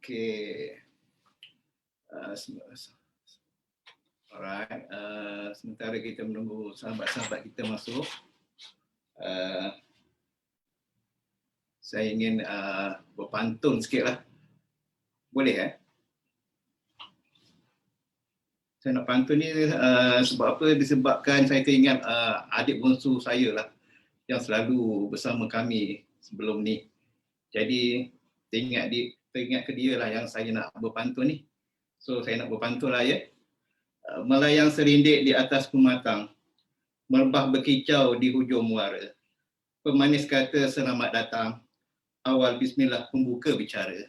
Okey. Alright, sementara kita menunggu sahabat-sahabat kita masuk, saya ingin berpantun sikitlah. Boleh? Saya nak pantun ni sebab apa? Disebabkan saya teringat adik bongsu saya lah yang selalu bersama kami sebelum ni. Jadi teringat ke dia lah yang saya nak berpantun ni. So saya nak berpantun lah ya. Melayang serindik di atas pematang, merbah berkicau di hujung muara. Pemanis kata selamat datang, awal bismillah pembuka bicara.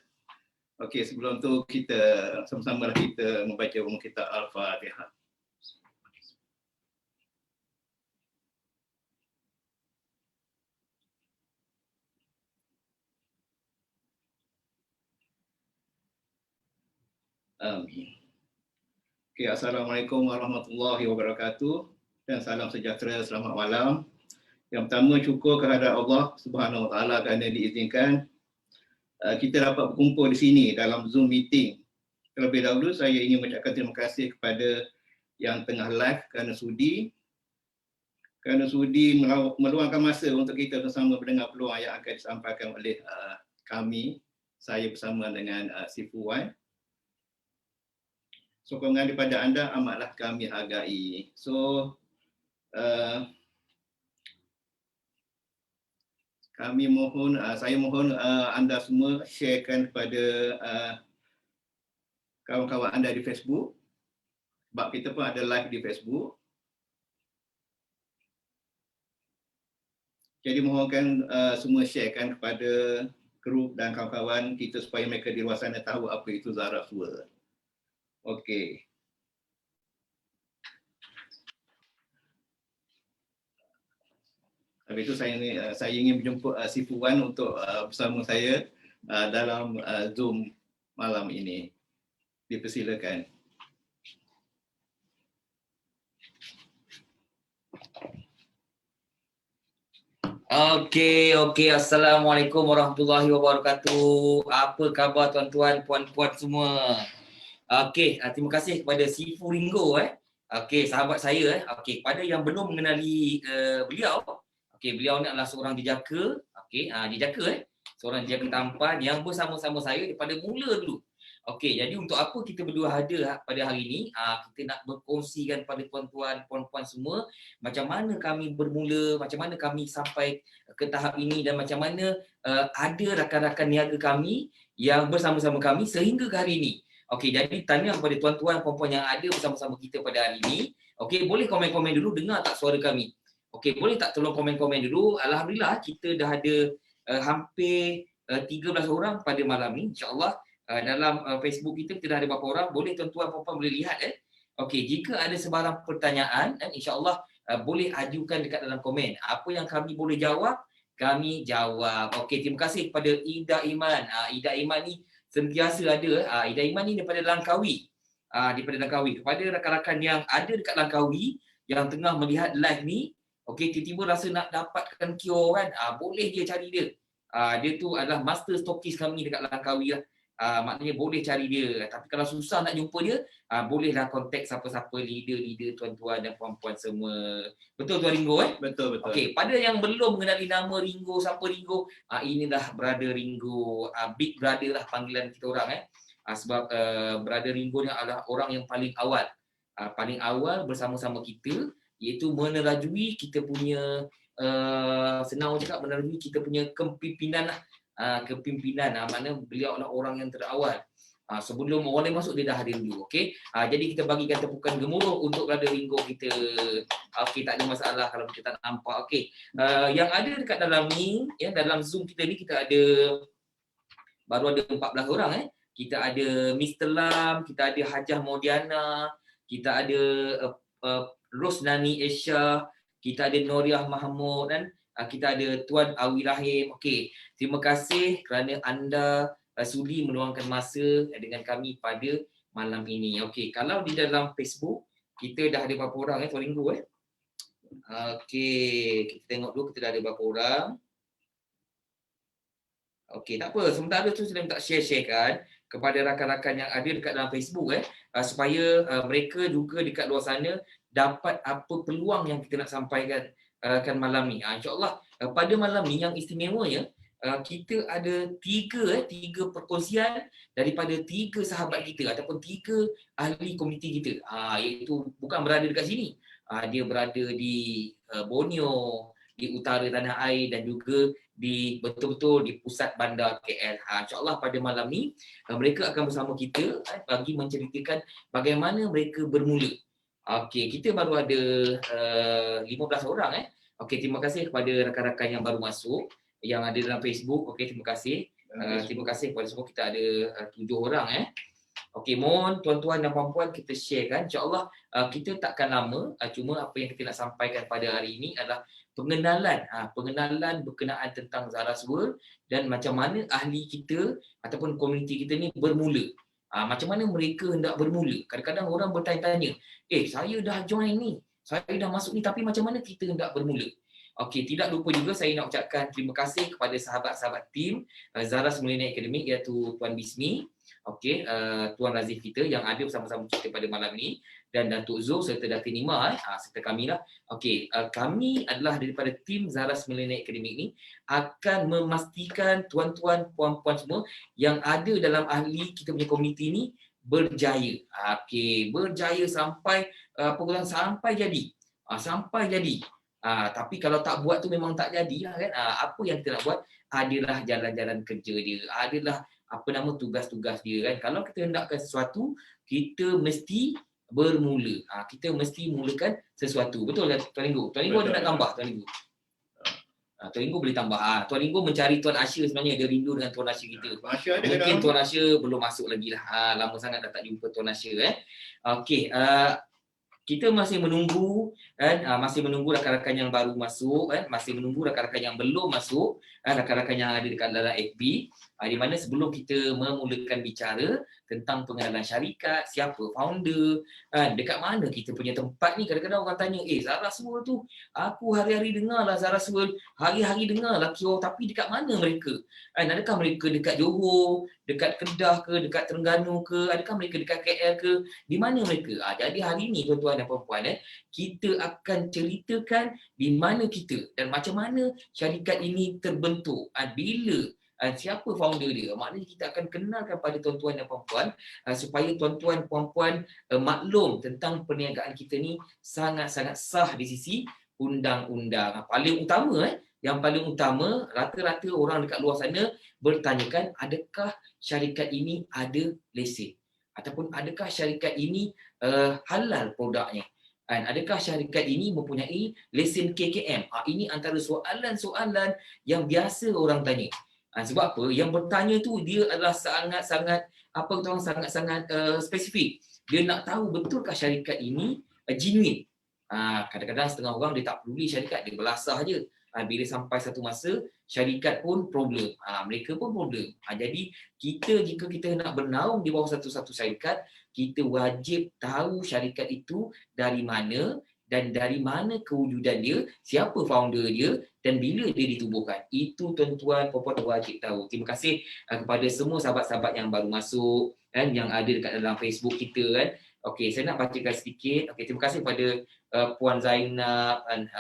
Okey, sebelum tu kita sama-sama lah kita membaca umum kita Al-Fatihah. Amin. Okay, Assalamualaikum warahmatullahi wabarakatuh dan salam sejahtera, selamat malam. Yang pertama, syukur kehadrat Allah Subhanahu Wa Taala kerana diizinkan kita dapat berkumpul di sini dalam Zoom meeting. Terlebih dahulu saya ingin mengucapkan terima kasih kepada yang tengah live kerana sudi meluangkan masa untuk kita bersama mendengar peluang yang akan disampaikan oleh kami, saya bersama dengan si Fuwan. Sokongan daripada anda amatlah kami hargai. So, saya mohon anda semua sharekan kepada kawan-kawan anda di Facebook. Sebab kita pun ada live di Facebook. Jadi mohonkan semua sharekan kepada grup dan kawan-kawan kita supaya mereka di luar sana tahu apa itu Zahrab World. Okey. Habis itu saya ingin menjemput si Fuwan untuk bersama saya dalam Zoom malam ini. Dipersilakan. Okey. Assalamualaikum warahmatullahi wabarakatuh. Apa khabar tuan-tuan, puan-puan semua? Okey, terima kasih kepada Sifu Ringo Okey, sahabat saya Okey, pada yang belum mengenali beliau, okey, beliau ni adalah seorang jejaka, okey, jejaka seorang jejaka tampan yang bersama-sama saya daripada mula dulu. Okey, jadi untuk apa kita berdua ada pada hari ini? Kita nak berkongsikan pada tuan-tuan, puan-puan semua macam mana kami bermula, macam mana kami sampai ke tahap ini dan macam mana ada rakan-rakan niaga kami yang bersama-sama kami sehingga ke hari ini. Okey, jadi tanya kepada tuan-tuan, puan-puan yang ada bersama-sama kita pada hari ini. Okey, boleh komen-komen dulu, dengar tak suara kami? Okey, boleh tak tolong komen-komen dulu? Alhamdulillah, kita dah ada hampir 13 orang pada malam ni, insya-Allah. Dalam Facebook kita dah ada berapa orang, boleh tuan-tuan puan-puan boleh lihat Okey, jika ada sebarang pertanyaan insya-Allah boleh ajukan dekat dalam komen. Apa yang kami boleh jawab, kami jawab. Okey, terima kasih kepada Ida Iman. Ida Iman ni sentiasa ada. Ida Iman ni daripada Langkawi. Daripada Langkawi. Kepada rakan-rakan yang ada dekat Langkawi yang tengah melihat live ni, okey, tiba-tiba rasa nak dapatkan cure kan, boleh dia cari dia. Dia tu adalah master stokis kami dekat Langkawi lah. Maknanya boleh cari dia. Tapi kalau susah nak jumpa dia, bolehlah kontak siapa-siapa leader-leader tuan-tuan dan puan-puan semua. Betul Tuan Ringo Betul. Okey, pada yang belum mengenali nama Ringo, siapa Ringo, inilah Brother Ringo, Big Brother lah panggilan kita orang sebab Brother Ringo ni adalah orang yang paling awal bersama-sama kita, iaitu menerajui kita punya senang cakap menerajui kita punya kepimpinan lah. Mana beliau adalah orang yang terawal. Sebelum orang lain masuk dia dah hadir dulu. Okey. Jadi kita bagikan tepukan gemuruh untuk Brother Ringo kita. Okey, tak ada masalah kalau kita tak nampak. Okey. Yang ada dekat dalam ni, dalam Zoom kita ni kita ada baru ada 14 orang Kita ada Mr. Lam, kita ada Hajah Maudiana, kita ada Rosnani Esha, kita ada Noriah Mahmud dan kita ada Tuan Awi Rahim. Okey, terima kasih kerana anda sudi meluangkan masa dengan kami pada malam ini. Okey, kalau di dalam Facebook kita dah ada berapa orang Tuan Ringo Okey, kita tengok dulu kita dah ada berapa orang. Okey, tak apa. Sementara tu saya minta share-sharekan. kepada rakan-rakan yang ada dekat dalam Facebook supaya mereka juga dekat luar sana dapat apa peluang yang kita nak sampaikan kan malam ni. InsyaAllah pada malam ni yang istimewanya kita ada tiga perkongsian daripada 3 sahabat kita ataupun 3 ahli komuniti kita. Iaitu bukan berada dekat sini. Dia berada di Borneo, di utara tanah air dan juga di betul-betul di pusat bandar KL. InsyaAllah pada malam ni mereka akan bersama kita bagi menceritakan bagaimana mereka bermula. Okey, kita baru ada 15 orang. Okey, terima kasih kepada rakan-rakan yang baru masuk yang ada dalam Facebook. Okey, terima kasih. Terima kasih kepada semua. Kita ada 7 orang. Okey, mohon tuan-tuan dan puan-puan kita sharekan. InsyaAllah kita takkan lama. Cuma apa yang kita nak sampaikan pada hari ini adalah pengenalan berkenaan tentang Zara's World dan macam mana ahli kita ataupun komuniti kita ni bermula. Macam mana mereka hendak bermula. Kadang-kadang orang bertanya-tanya, saya dah join ni, saya dah masuk ni, tapi macam mana kita hendak bermula? Okey, tidak lupa juga saya nak ucapkan terima kasih kepada sahabat-sahabat tim Zara's Millennial Academy iaitu Tuan Bismi, okey, Tuan Razif kita yang ada bersama-sama kita pada malam ni dan Datuk Zul serta Datin Nima serta kami lah. Okey, kami adalah daripada tim Zara's Millennial Academy ni akan memastikan tuan-tuan puan-puan semua yang ada dalam ahli kita punya komuniti ni berjaya. Okey, berjaya sampai sampai jadi. Sampai jadi. Tapi kalau tak buat tu memang tak jadi lah kan. Apa yang kita nak buat adalah jalan-jalan kerja dia, adalah tugas-tugas dia kan. Kalau kita hendakkan sesuatu, kita mesti bermula. Kita mesti mulakan sesuatu. Betul tak Tuan Ringo? Tuan Ringo ada nak tambah Tuan Ringo? Tuan Ringo boleh tambah. Tuan Ringo mencari Tuan Asya sebenarnya, dia rindu dengan Tuan Asya kita. Mungkin Tuan Asya belum masuk lagi lah. Lama sangat dah tak jumpa Tuan Asya. Okey, kita masih menunggu masih menunggu rakan-rakan yang baru masuk masih menunggu rakan-rakan yang belum masuk rakan-rakan yang ada dekat dalam FB di mana sebelum kita memulakan bicara tentang pengenalan syarikat, siapa founder, dekat mana kita punya tempat ni. Kadang-kadang orang tanya, Zara's World tu aku hari-hari dengar lah Zara's World, hari-hari dengar lah Kio, tapi dekat mana mereka? Adakah mereka dekat Johor, dekat Kedah ke, dekat Terengganu ke, adakah mereka dekat KL ke, di mana mereka? Jadi hari ni tuan-tuan dan puan-puan kita akan ceritakan di mana kita dan macam mana syarikat ini terbentuk, bila, siapa founder dia. Maknanya kita akan kenalkan pada tuan-tuan dan puan-puan supaya tuan-tuan puan-puan maklum tentang perniagaan kita ni sangat-sangat sah di sisi undang-undang. Yang paling utama, rata-rata orang dekat luar sana bertanyakan, adakah syarikat ini ada lesen? Ataupun adakah syarikat ini halal produknya? Adakah syarikat ini mempunyai lesen KKM? Ini antara soalan-soalan yang biasa orang tanya. Sebab apa? Yang bertanya tu dia adalah sangat-sangat sangat-sangat spesifik. Dia nak tahu betulkah syarikat ini genuine. Kadang-kadang setengah orang dia tak peduli syarikat, dia belasah je. Bila sampai satu masa, syarikat pun problem. Mereka pun problem. Jadi jika kita nak bernaung di bawah satu-satu syarikat, kita wajib tahu syarikat itu dari mana dan dari mana kewujudan dia, siapa founder dia dan bila dia ditubuhkan. Itu tuan-tuan puan-puan wajib tahu. Terima kasih kepada semua sahabat-sahabat yang baru masuk yang ada dekat dalam Facebook kita Okey, saya nak bacakan sedikit. Okey, terima kasih kepada Puan Zainab dan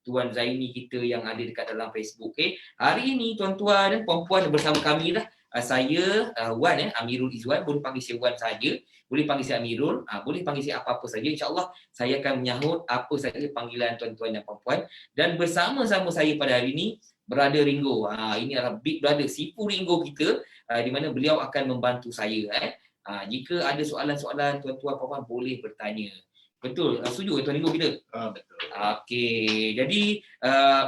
Tuan Zaini kita yang ada dekat dalam Facebook. Okey, hari ini tuan-tuan dan puan-puan bersama kami lah. Saya Wan Amirul Izwan, boleh panggil saya Wan saja, boleh panggil saya Amirul, boleh panggil saya apa-apa saja. InsyaAllah saya akan menyahut apa saja panggilan tuan-tuan dan puan-puan. Dan bersama-sama saya pada hari ini Brother Ringo. Ini adalah Big Brother Sifu Ringo kita, di mana beliau akan membantu saya. Jika ada soalan-soalan tuan-tuan puan-puan boleh bertanya. Betul? Setuju Tuan Ringo kita? Betul. Okey. Jadi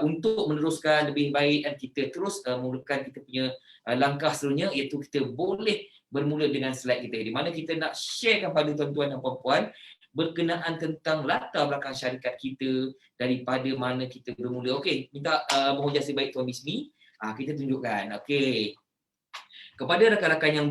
untuk meneruskan lebih baik kita terus mulakan kita punya langkah seterusnya, iaitu kita boleh bermula dengan slide kita di mana kita nak sharekan pada tuan-tuan dan puan-puan berkenaan tentang latar belakang syarikat kita, daripada mana kita bermula. Okey, minta mohon jasa baik Tuan Bismi. Kita tunjukkan. Okey. Kepada rakan-rakan yang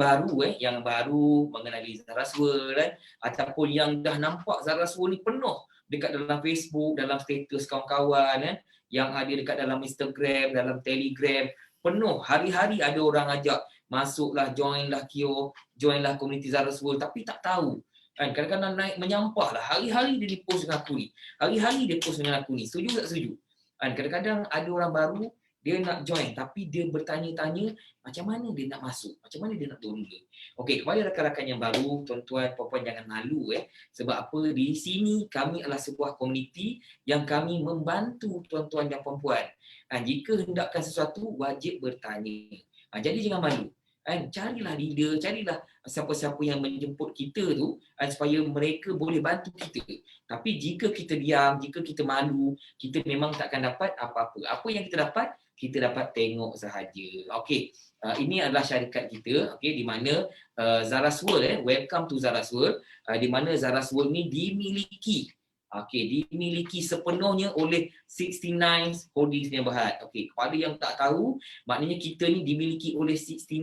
baru mengenali Zara's World ataupun yang dah nampak Zara's World ni penuh dekat dalam Facebook, dalam status kawan-kawan yang ada dekat dalam Instagram, dalam Telegram, penuh. Hari-hari ada orang ajak masuklah, joinlah Kio, joinlah komuniti Zara's World, tapi tak tahu. Kan kadang-kadang naik menyampah lah. Hari-hari dia post dengan aku ni. Hari-hari dia post dengan aku ni. Setuju tak setuju? Kan kadang-kadang ada orang baru, dia nak join tapi dia bertanya-tanya macam mana dia nak masuk, macam mana dia nak download. Okey, kepada rakan-rakan yang baru, tuan-tuan, puan-puan jangan malu sebab apa, di sini kami adalah sebuah komuniti yang kami membantu tuan-tuan dan puan-puan. Jika hendakkan sesuatu wajib bertanya. Jadi jangan malu. Carilah leader, carilah siapa-siapa yang menjemput kita tu supaya mereka boleh bantu kita. Tapi jika kita diam, jika kita malu, kita memang takkan dapat apa-apa. Apa yang kita dapat tengok sahaja. Okey, ini adalah syarikat kita, okey, di mana Zara's World, welcome to Zara's World, di mana Zara's World ni dimiliki sepenuhnya oleh 69 Holdings Sdn Bhd. Okey, kepada yang tak tahu, maknanya kita ni dimiliki oleh 69.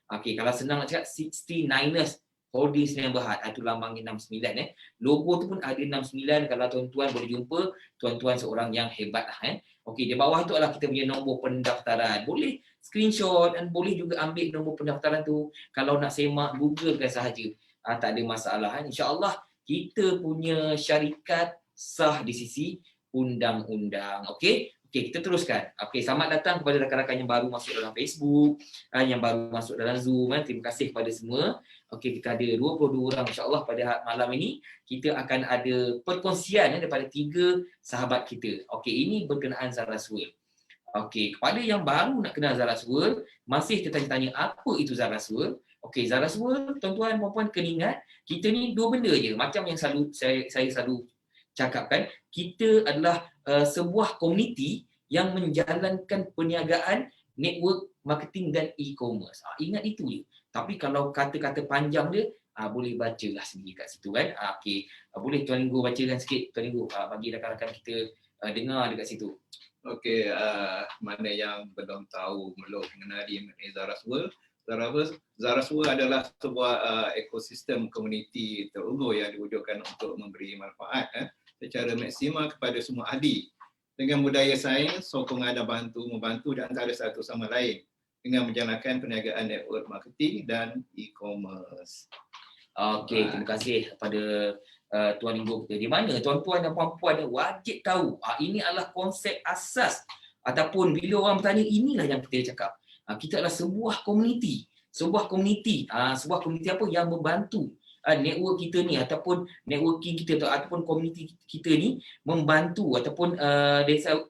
Okey, kalau senang nak cakap 69ers Holdings Sdn Bhd. Itu lambangnya 69 Logo tu pun ada 69, kalau tuan-tuan boleh jumpa, tuan-tuan seorang yang hebat lah Okey, di bawah tu adalah kita punya nombor pendaftaran. Boleh screenshot dan boleh juga ambil nombor pendaftaran tu. Kalau nak semak, googlekan sahaja. Tak ada masalah InsyaAllah kita punya syarikat sah di sisi undang-undang. Okey, kita teruskan. Okey, selamat datang kepada rakan-rakan yang baru masuk dalam Facebook, yang baru masuk dalam Zoom. Terima kasih kepada semua. Okey, kita ada 22 orang insya-Allah pada malam ini. Kita akan ada perkongsian daripada 3 sahabat kita. Okey, ini berkenaan Zara's World. Okey, kepada yang baru nak kenal Zara's World, masih tertanya-tanya apa itu Zara's World. Okey, Zara's World, tuan-tuan puan-puan kena ingat, kita ni 2 benda je. Macam yang selalu saya selalu cakapkan, kita adalah sebuah komuniti yang menjalankan perniagaan, network, marketing dan e-commerce. Ingat itu je. Tapi kalau kata-kata panjang dia, boleh bacalah sendiri kat situ kan. Okey, boleh Tuan Linggo bacakan sikit, Tuan Linggo, bagi rakan-rakan kita dengar dekat situ. Okey, mana yang belum tahu, belum mengenali mengenai Zara's World. Zara's World adalah sebuah ekosistem komuniti terunggul yang diwujudkan untuk memberi manfaat secara maksimal kepada semua ahli dengan budaya sains, sokongan dan membantu di antara satu sama lain dengan menjalankan perniagaan network marketing dan e-commerce. Okey, terima kasih kepada Tuan Linggo kita. Di mana tuan-tuan dan puan-puan wajib tahu, ini adalah konsep asas ataupun bila orang bertanya, inilah yang kita cakap. Kita adalah sebuah komuniti apa yang membantu network kita ni ataupun networking kita ataupun komuniti kita ni membantu ataupun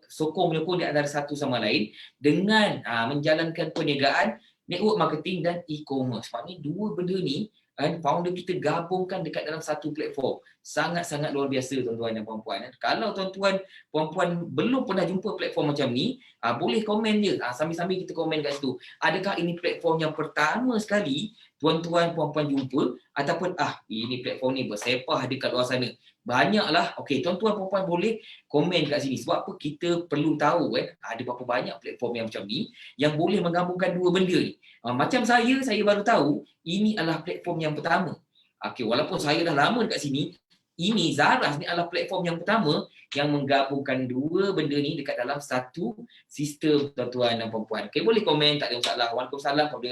sokong menyokong di antara satu sama lain dengan menjalankan perniagaan, network marketing dan e-commerce. Maknanya 2 benda ni founder kita gabungkan dekat dalam satu platform. Sangat-sangat luar biasa tuan-tuan dan puan-puan. Kalau tuan-tuan puan-puan belum pernah jumpa platform macam ni, boleh komen je. Sambil-sambil kita komen kat situ. Adakah ini platform yang pertama sekali tuan-tuan puan-puan jumpa ataupun ini platform ni bersepah dekat luar sana. Banyaklah. Okey, tuan-tuan puan-puan boleh komen kat sini. Sebab apa? Kita perlu tahu ada berapa banyak platform yang macam ni yang boleh menggabungkan 2 benda ni. Macam saya baru tahu ini adalah platform yang pertama. Okey, walaupun saya dah lama dekat sini, ini Zara's ni adalah platform yang pertama yang menggabungkan 2 benda ni dekat dalam satu sistem tuan-tuan dan puan-puan. Okey, boleh komen, tak ada masalah. Waalaikumsalam kepada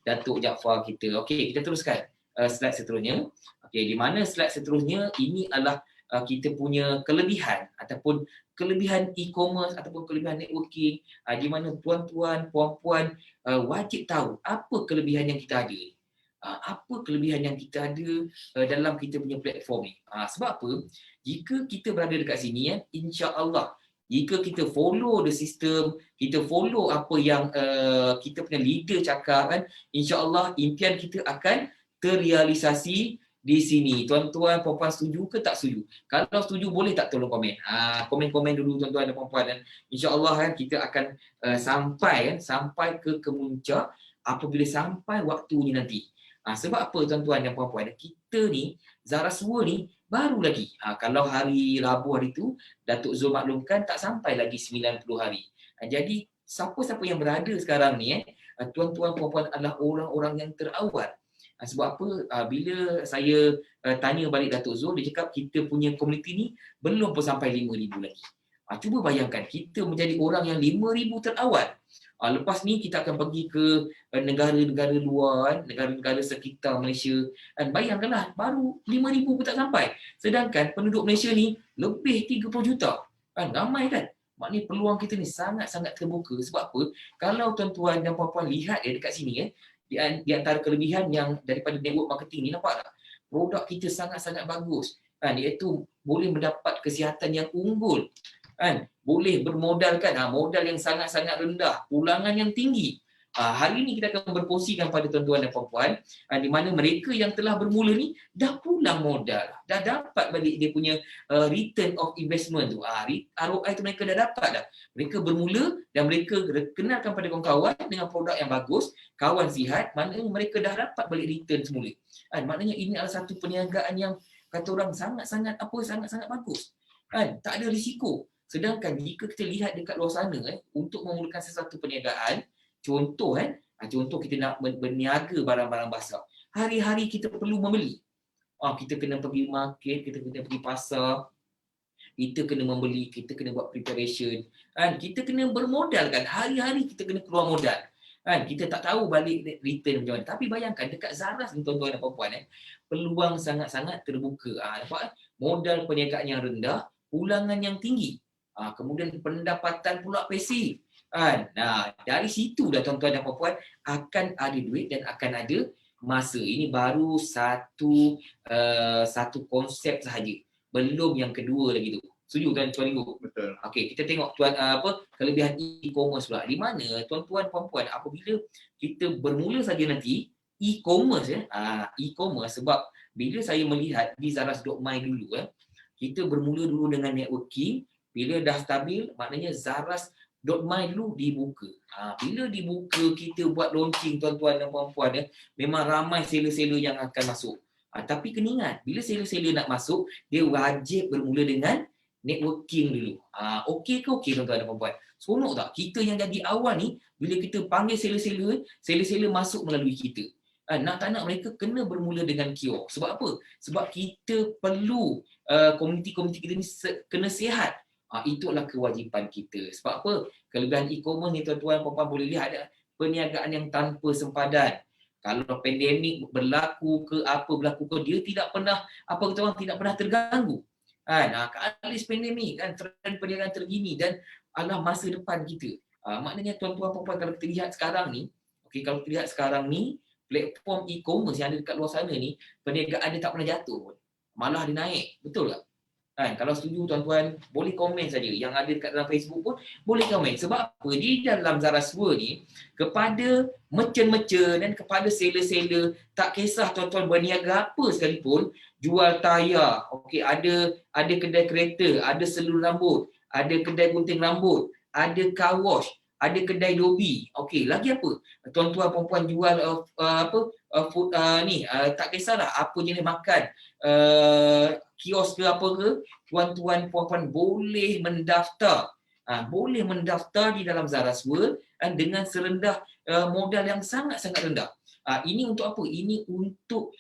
Datuk Jaafar kita. Okey, kita teruskan slide seterusnya. Okey, di mana slide seterusnya ini adalah kita punya kelebihan ataupun kelebihan e-commerce ataupun kelebihan networking, di mana tuan-tuan, puan-puan wajib tahu apa kelebihan yang kita ada. Apa kelebihan yang kita ada dalam kita punya platform ni. Sebab apa? Jika kita berada dekat sini, insya-Allah, jika kita follow the system, kita follow apa yang kita punya leader cakap insya-Allah impian kita akan terrealisasi di sini. Tuan-tuan, puan-puan setuju ke tak setuju? Kalau setuju, boleh tak tolong komen? Komen-komen dulu tuan-tuan dan puan-puan. Dan insya-Allah kita akan sampai ke kemuncak apabila sampai waktunya nanti. Sebab apa tuan-tuan dan puan-puan? Kita ni, Zara's World ni baru lagi. Kalau hari Rabu hari tu, Datuk Zul maklumkan tak sampai lagi 90 hari. Jadi, siapa-siapa yang berada sekarang ni, tuan-tuan puan-puan adalah orang-orang yang terawal. Sebab apa? Bila saya tanya balik Datuk Zul, dia cakap kita punya komuniti ni belum pun sampai 5,000 lagi. Cuba bayangkan, kita menjadi orang yang 5,000 terawal. Lepas ni kita akan pergi ke negara-negara luar, negara-negara sekitar Malaysia. Bayangkanlah, baru 5,000 pun tak sampai. Sedangkan penduduk Malaysia ni lebih 30 juta. Ramai kan? Maknanya peluang kita ni sangat-sangat terbuka. Sebab apa? Kalau tuan-tuan dan puan-puan lihat dekat sini, di antara kelebihan yang daripada network marketing ni, nampak tak? Produk kita sangat-sangat bagus. Iaitu boleh mendapat kesihatan yang unggul. Boleh bermodalkan modal yang sangat-sangat rendah, pulangan yang tinggi. Hari ini kita akan berkongsikan pada tuan-tuan dan puan-puan di mana mereka yang telah bermula ni dah pulang modal, dah dapat balik dia punya return of investment tu. ROI tu mereka dah dapat dah. Mereka bermula dan mereka kenalkan pada kawan-kawan dengan produk yang bagus, kawan sihat, maknanya mereka dah dapat balik return semula. Maknanya ini adalah satu perniagaan yang kata orang sangat-sangat bagus. Tak ada risiko. Sedangkan jika kita lihat dekat luar sana untuk memulakan sesuatu perniagaan, contoh kita nak berniaga barang-barang basah. Hari-hari kita perlu membeli. Kita kena pergi market, kita kena pergi pasar, kita kena membeli, kita kena buat preparation. Kita kena bermodalkan, hari-hari kita kena keluar modal. Kita tak tahu balik return macam mana. Tapi bayangkan dekat Zaras ni tuan-tuan dan puan-puan, peluang sangat-sangat terbuka. Nampak? Modal perniagaan yang rendah, pulangan yang tinggi. Kemudian pendapatan pula pasif. Dari situ dah tuan-tuan dan puan-puan akan ada duit dan akan ada masa. Ini baru satu konsep sahaja. Belum yang kedua lagi tu. Setuju kan Tuan Ringo? Betul. Okey, kita tengok kelebihan e-commerce pula. Di mana tuan-tuan puan-puan apabila kita bermula saja nanti e-commerce e-commerce, sebab bila saya melihat di Zaras.my dulu kita bermula dulu dengan networking. Bila dah stabil, maknanya Zaras.my dulu dibuka. Bila dibuka, kita buat launching tuan-tuan dan puan-puan, memang ramai seller-seller yang akan masuk. Tapi kena ingat, bila seller-seller nak masuk, dia wajib bermula dengan networking dulu. Okey ke okey tuan-tuan dan puan-puan? Seronok tak? Kita yang jadi awal ni, bila kita panggil seller-seller masuk melalui kita. Nak tak nak mereka kena bermula dengan kios. Sebab apa? Sebab kita perlu komuniti-komuniti kita ni kena sihat. Itulah kewajipan kita. Sebab apa? Kelebihan e-commerce ni tuan-tuan puan-puan boleh lihat ada perniagaan yang tanpa sempadan. Kalau pandemik berlaku ke dia tidak pernah tidak pernah terganggu. Alis pandemik trend perniagaan terkini dan adalah masa depan kita. Maknanya tuan-tuan puan-puan kalau kita lihat sekarang ni, platform e-commerce yang ada dekat luar sana ni, perniagaan dia tak pernah jatuh. Malah dia naik. Betul tak? Kalau setuju tuan-tuan, boleh komen saja. Yang ada dekat dalam Facebook pun boleh komen. Sebab apa? Di dalam Zaras World ni, kepada merchant-merchant dan kepada seller-seller, tak kisah tuan-tuan berniaga apa sekalipun, jual tayar, ada kedai kereta, ada salon rambut, ada kedai gunting rambut, ada car wash, ada kedai dobi. Lagi apa? Tuan-tuan puan-puan jual food tak kisahlah apa jenis makan, kios ke apa ke, tuan-tuan puan-puan boleh mendaftar. Boleh mendaftar di dalam Zaras World dengan serendah modal yang sangat-sangat rendah. Ini untuk apa? Ini untuk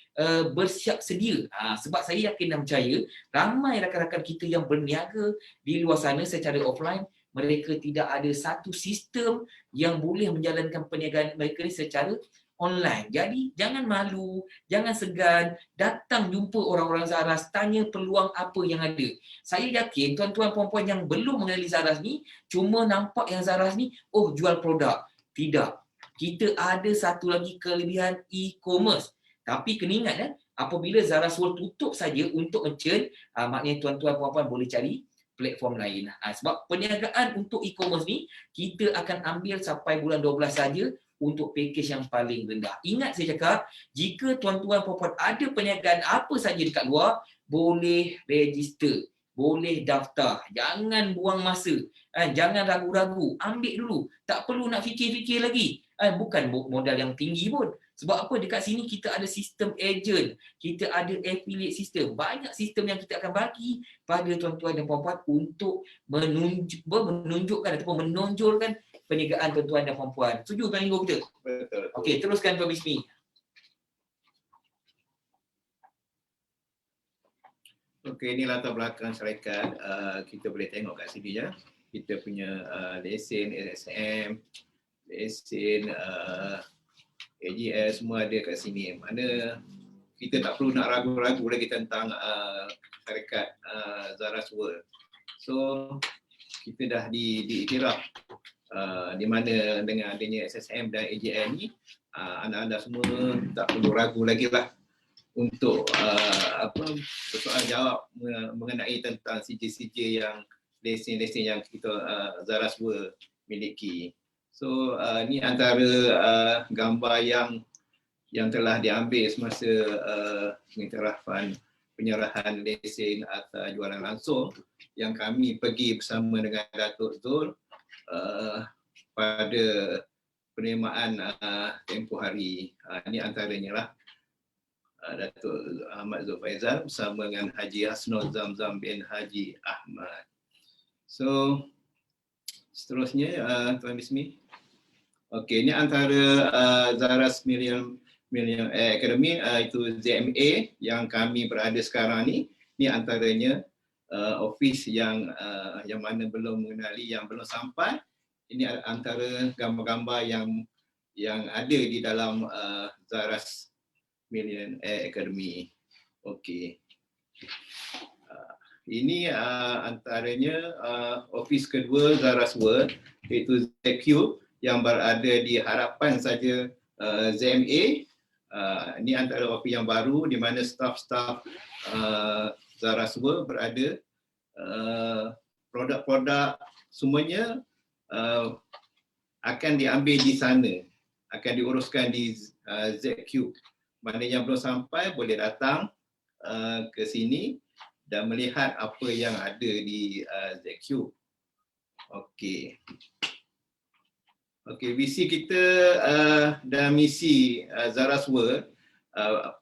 bersiap sedia. Sebab saya yakin dan percaya ramai rakan-rakan kita yang berniaga di luar sana secara offline, mereka tidak ada satu sistem yang boleh menjalankan perniagaan mereka ni secara online. Jadi jangan malu, jangan segan, datang jumpa orang-orang Zaras, tanya peluang apa yang ada. Saya yakin tuan-tuan puan-puan yang belum mengenali Zaras ni cuma nampak yang Zaras ni jual produk. Tidak. Kita ada satu lagi kelebihan e-commerce. Tapi kena ingat apabila Zaras World tutup saja untuk merchant, maknanya tuan-tuan puan-puan boleh cari platform lain. Sebab perniagaan untuk e-commerce ni kita akan ambil sampai bulan 12 saja untuk package yang paling rendah. Ingat saya cakap, jika tuan-tuan puan-puan ada perniagaan apa saja dekat luar, boleh register, boleh daftar. Jangan buang masa. Jangan ragu-ragu. Ambil dulu. Tak perlu nak fikir-fikir lagi. Bukan modal yang tinggi pun. Sebab apa? Dekat sini kita ada sistem agent. Kita ada affiliate system. Banyak sistem yang kita akan bagi pada tuan-tuan dan puan-puan untuk menunjukkan ataupun menonjolkan perniagaan tuan-tuan dan puan-puan. Setuju Tuan Ringo kita? Betul. Okey, teruskan Tuan Bismi. Okey, ini latar belakang syarikat. Kita boleh tengok kat sini ya. Kita punya lesen, LSM, lesen, AGL semua ada kat sini. Mana kita tak perlu nak ragu-ragu lagi tentang syarikat Zaras World. So kita dah diiktiraf di mana dengan adanya SSM dan AGL ni, anda-anda semua tak perlu ragu lagi lah untuk soal jawab mengenai tentang CJ yang lesen-lesen yang kita Zaras World miliki. So ni antara gambar yang telah diambil semasa pengiktirafan penyerahan lesen atau jualan langsung yang kami pergi bersama dengan Datuk Zul pada penerimaan tempoh hari. Ini antaranya lah Datuk Ahmad Zul Faizal bersama dengan Haji Hasnul Zamzam bin Haji Ahmad. So seterusnya Tuan Bismi. Okey, ini antara Zaras Millennium Academy, itu ZMA yang kami berada sekarang ni. Ini antaranya office yang mana belum mengenali, yang belum sampai. Ini antara gambar-gambar yang ada di dalam Zaras Millennium Academy. Okey. Ini antaranya office kedua Zaras World, iaitu ZQ yang berada di hadapan saja ZMA. Ini antara office yang baru di mana staf-staf Zaras World berada. Produk-produk semuanya akan diambil di sana, akan diuruskan di ZQ. Mana yang belum sampai boleh datang ke sini dan melihat apa yang ada di ZQ. Okey. Okey, visi kita dan misi Zaras World.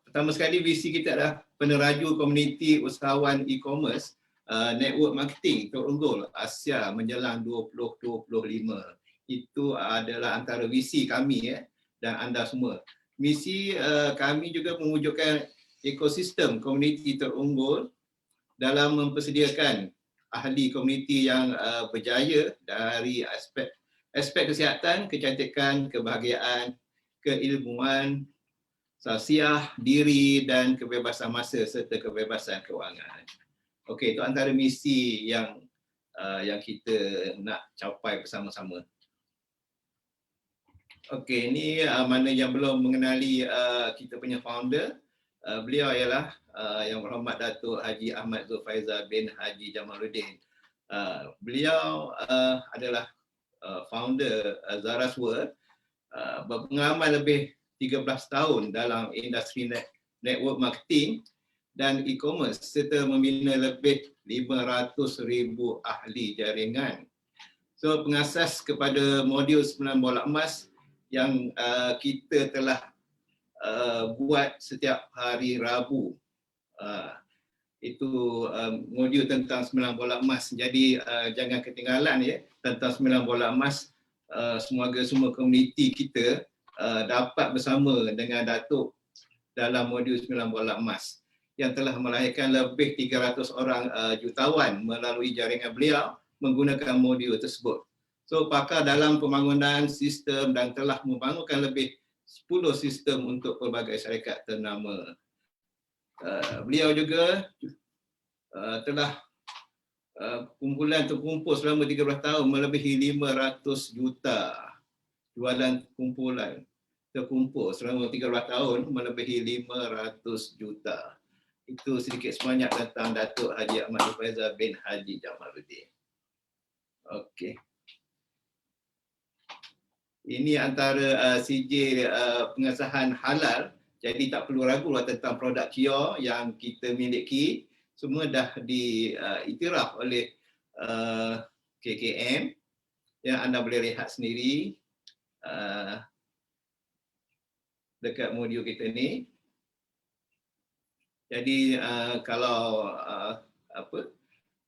Pertama sekali, visi kita adalah peneraju komuniti usahawan e-commerce network marketing terunggul Asia menjelang 2025. Itu adalah antara visi kami dan anda semua. Misi kami juga mewujudkan ekosistem komuniti terunggul dalam mempersediakan ahli komuniti yang berjaya dari aspek kesihatan, kecantikan, kebahagiaan, keilmuan, sasiah diri dan kebebasan masa serta kebebasan kewangan. Okey, itu antara misi yang kita nak capai bersama-sama. Okey, ini mana yang belum mengenali kita punya founder. Beliau ialah Yang Berhormat Datuk Haji Ahmad Zul Faizal bin Haji Jamaluddin. Beliau adalah founder Zaras World, berpengalaman lebih 13 tahun dalam industri network marketing dan e-commerce serta membina lebih 500,000 ahli jaringan. So pengasas kepada modul 9 bola emas yang kita telah buat setiap hari Rabu. Itu modul tentang 9 bola emas. Jadi jangan ketinggalan tentang 9 bola emas. Semoga semua komuniti kita dapat bersama dengan Datuk dalam modul 9 bola emas yang telah melahirkan lebih 300 orang jutawan melalui jaringan beliau menggunakan modul tersebut. So pakar dalam pembangunan sistem dan telah membangunkan lebih 10 sistem untuk pelbagai syarikat ternama. Beliau juga telah kumpulan terkumpul selama 13 tahun melebihi 500 juta jualan kumpulan terkumpul selama 13 tahun melebihi 500 juta. Itu sedikit sebanyak tentang Datuk Haji Ahmad Zul Faizal bin Haji Jamaluddin. Okey. Ini antara CJ pengesahan halal. Jadi tak perlu ragu tentang produk Kio yang kita miliki. Semua dah diiktiraf oleh KKM yang anda boleh lihat sendiri dekat modul kita ni. Jadi kalau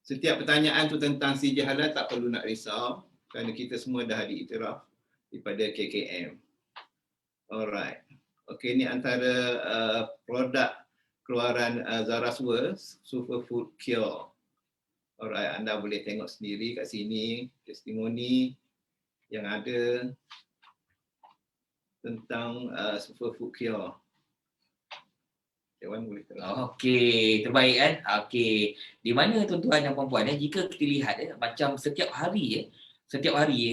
setiap pertanyaan tu tentang CJ halal tak perlu nak risau kerana kita semua dah diiktiraf daripada KKM. Alright. Okey, ini antara produk keluaran Zaras World, Superfood Cure. Alright, anda boleh tengok sendiri kat sini testimoni yang ada. tentang superfood cure. Dewan boleh terang. Okey, terbaik kan? Okey. Di mana tuan-tuan dan puan-puan jika kita lihat macam setiap hari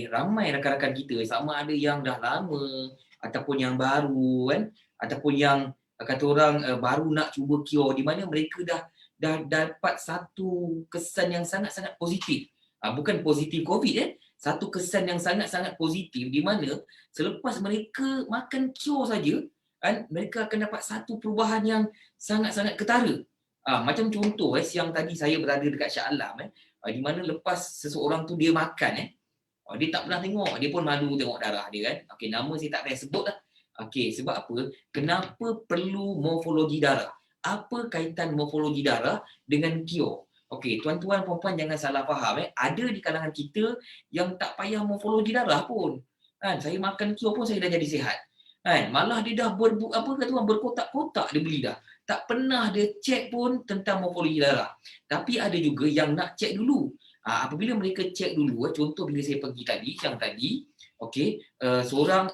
ramai rakan-rakan kita sama ada yang dah lama ataupun yang baru kan ataupun yang kata orang baru nak cuba cure di mana mereka dah dapat satu kesan yang sangat-sangat positif. Bukan positif COVID satu kesan yang sangat-sangat positif di mana selepas mereka makan cure saja kan mereka akan dapat satu perubahan yang sangat-sangat ketara. Macam contoh siang tadi saya berada dekat Shah Alam di mana lepas seseorang tu dia makan dia tak pernah tengok, dia pun malu tengok darah dia kan. Okey, nama saya tak payah sebut lah. Okey, sebab apa? Kenapa perlu morfologi darah? Apa kaitan morfologi darah dengan cure? Okey, tuan-tuan puan-puan jangan salah faham Ada di kalangan kita yang tak payah morfologi darah pun. Kan, saya makan cure pun saya dah jadi sihat. Kan, malah dia dah berkotak-kotak dia beli dah. Tak pernah dia cek pun tentang morfologi darah. Tapi ada juga yang nak cek dulu. Apabila mereka cek dulu, contoh bila saya pergi tadi, siang tadi, okey, seorang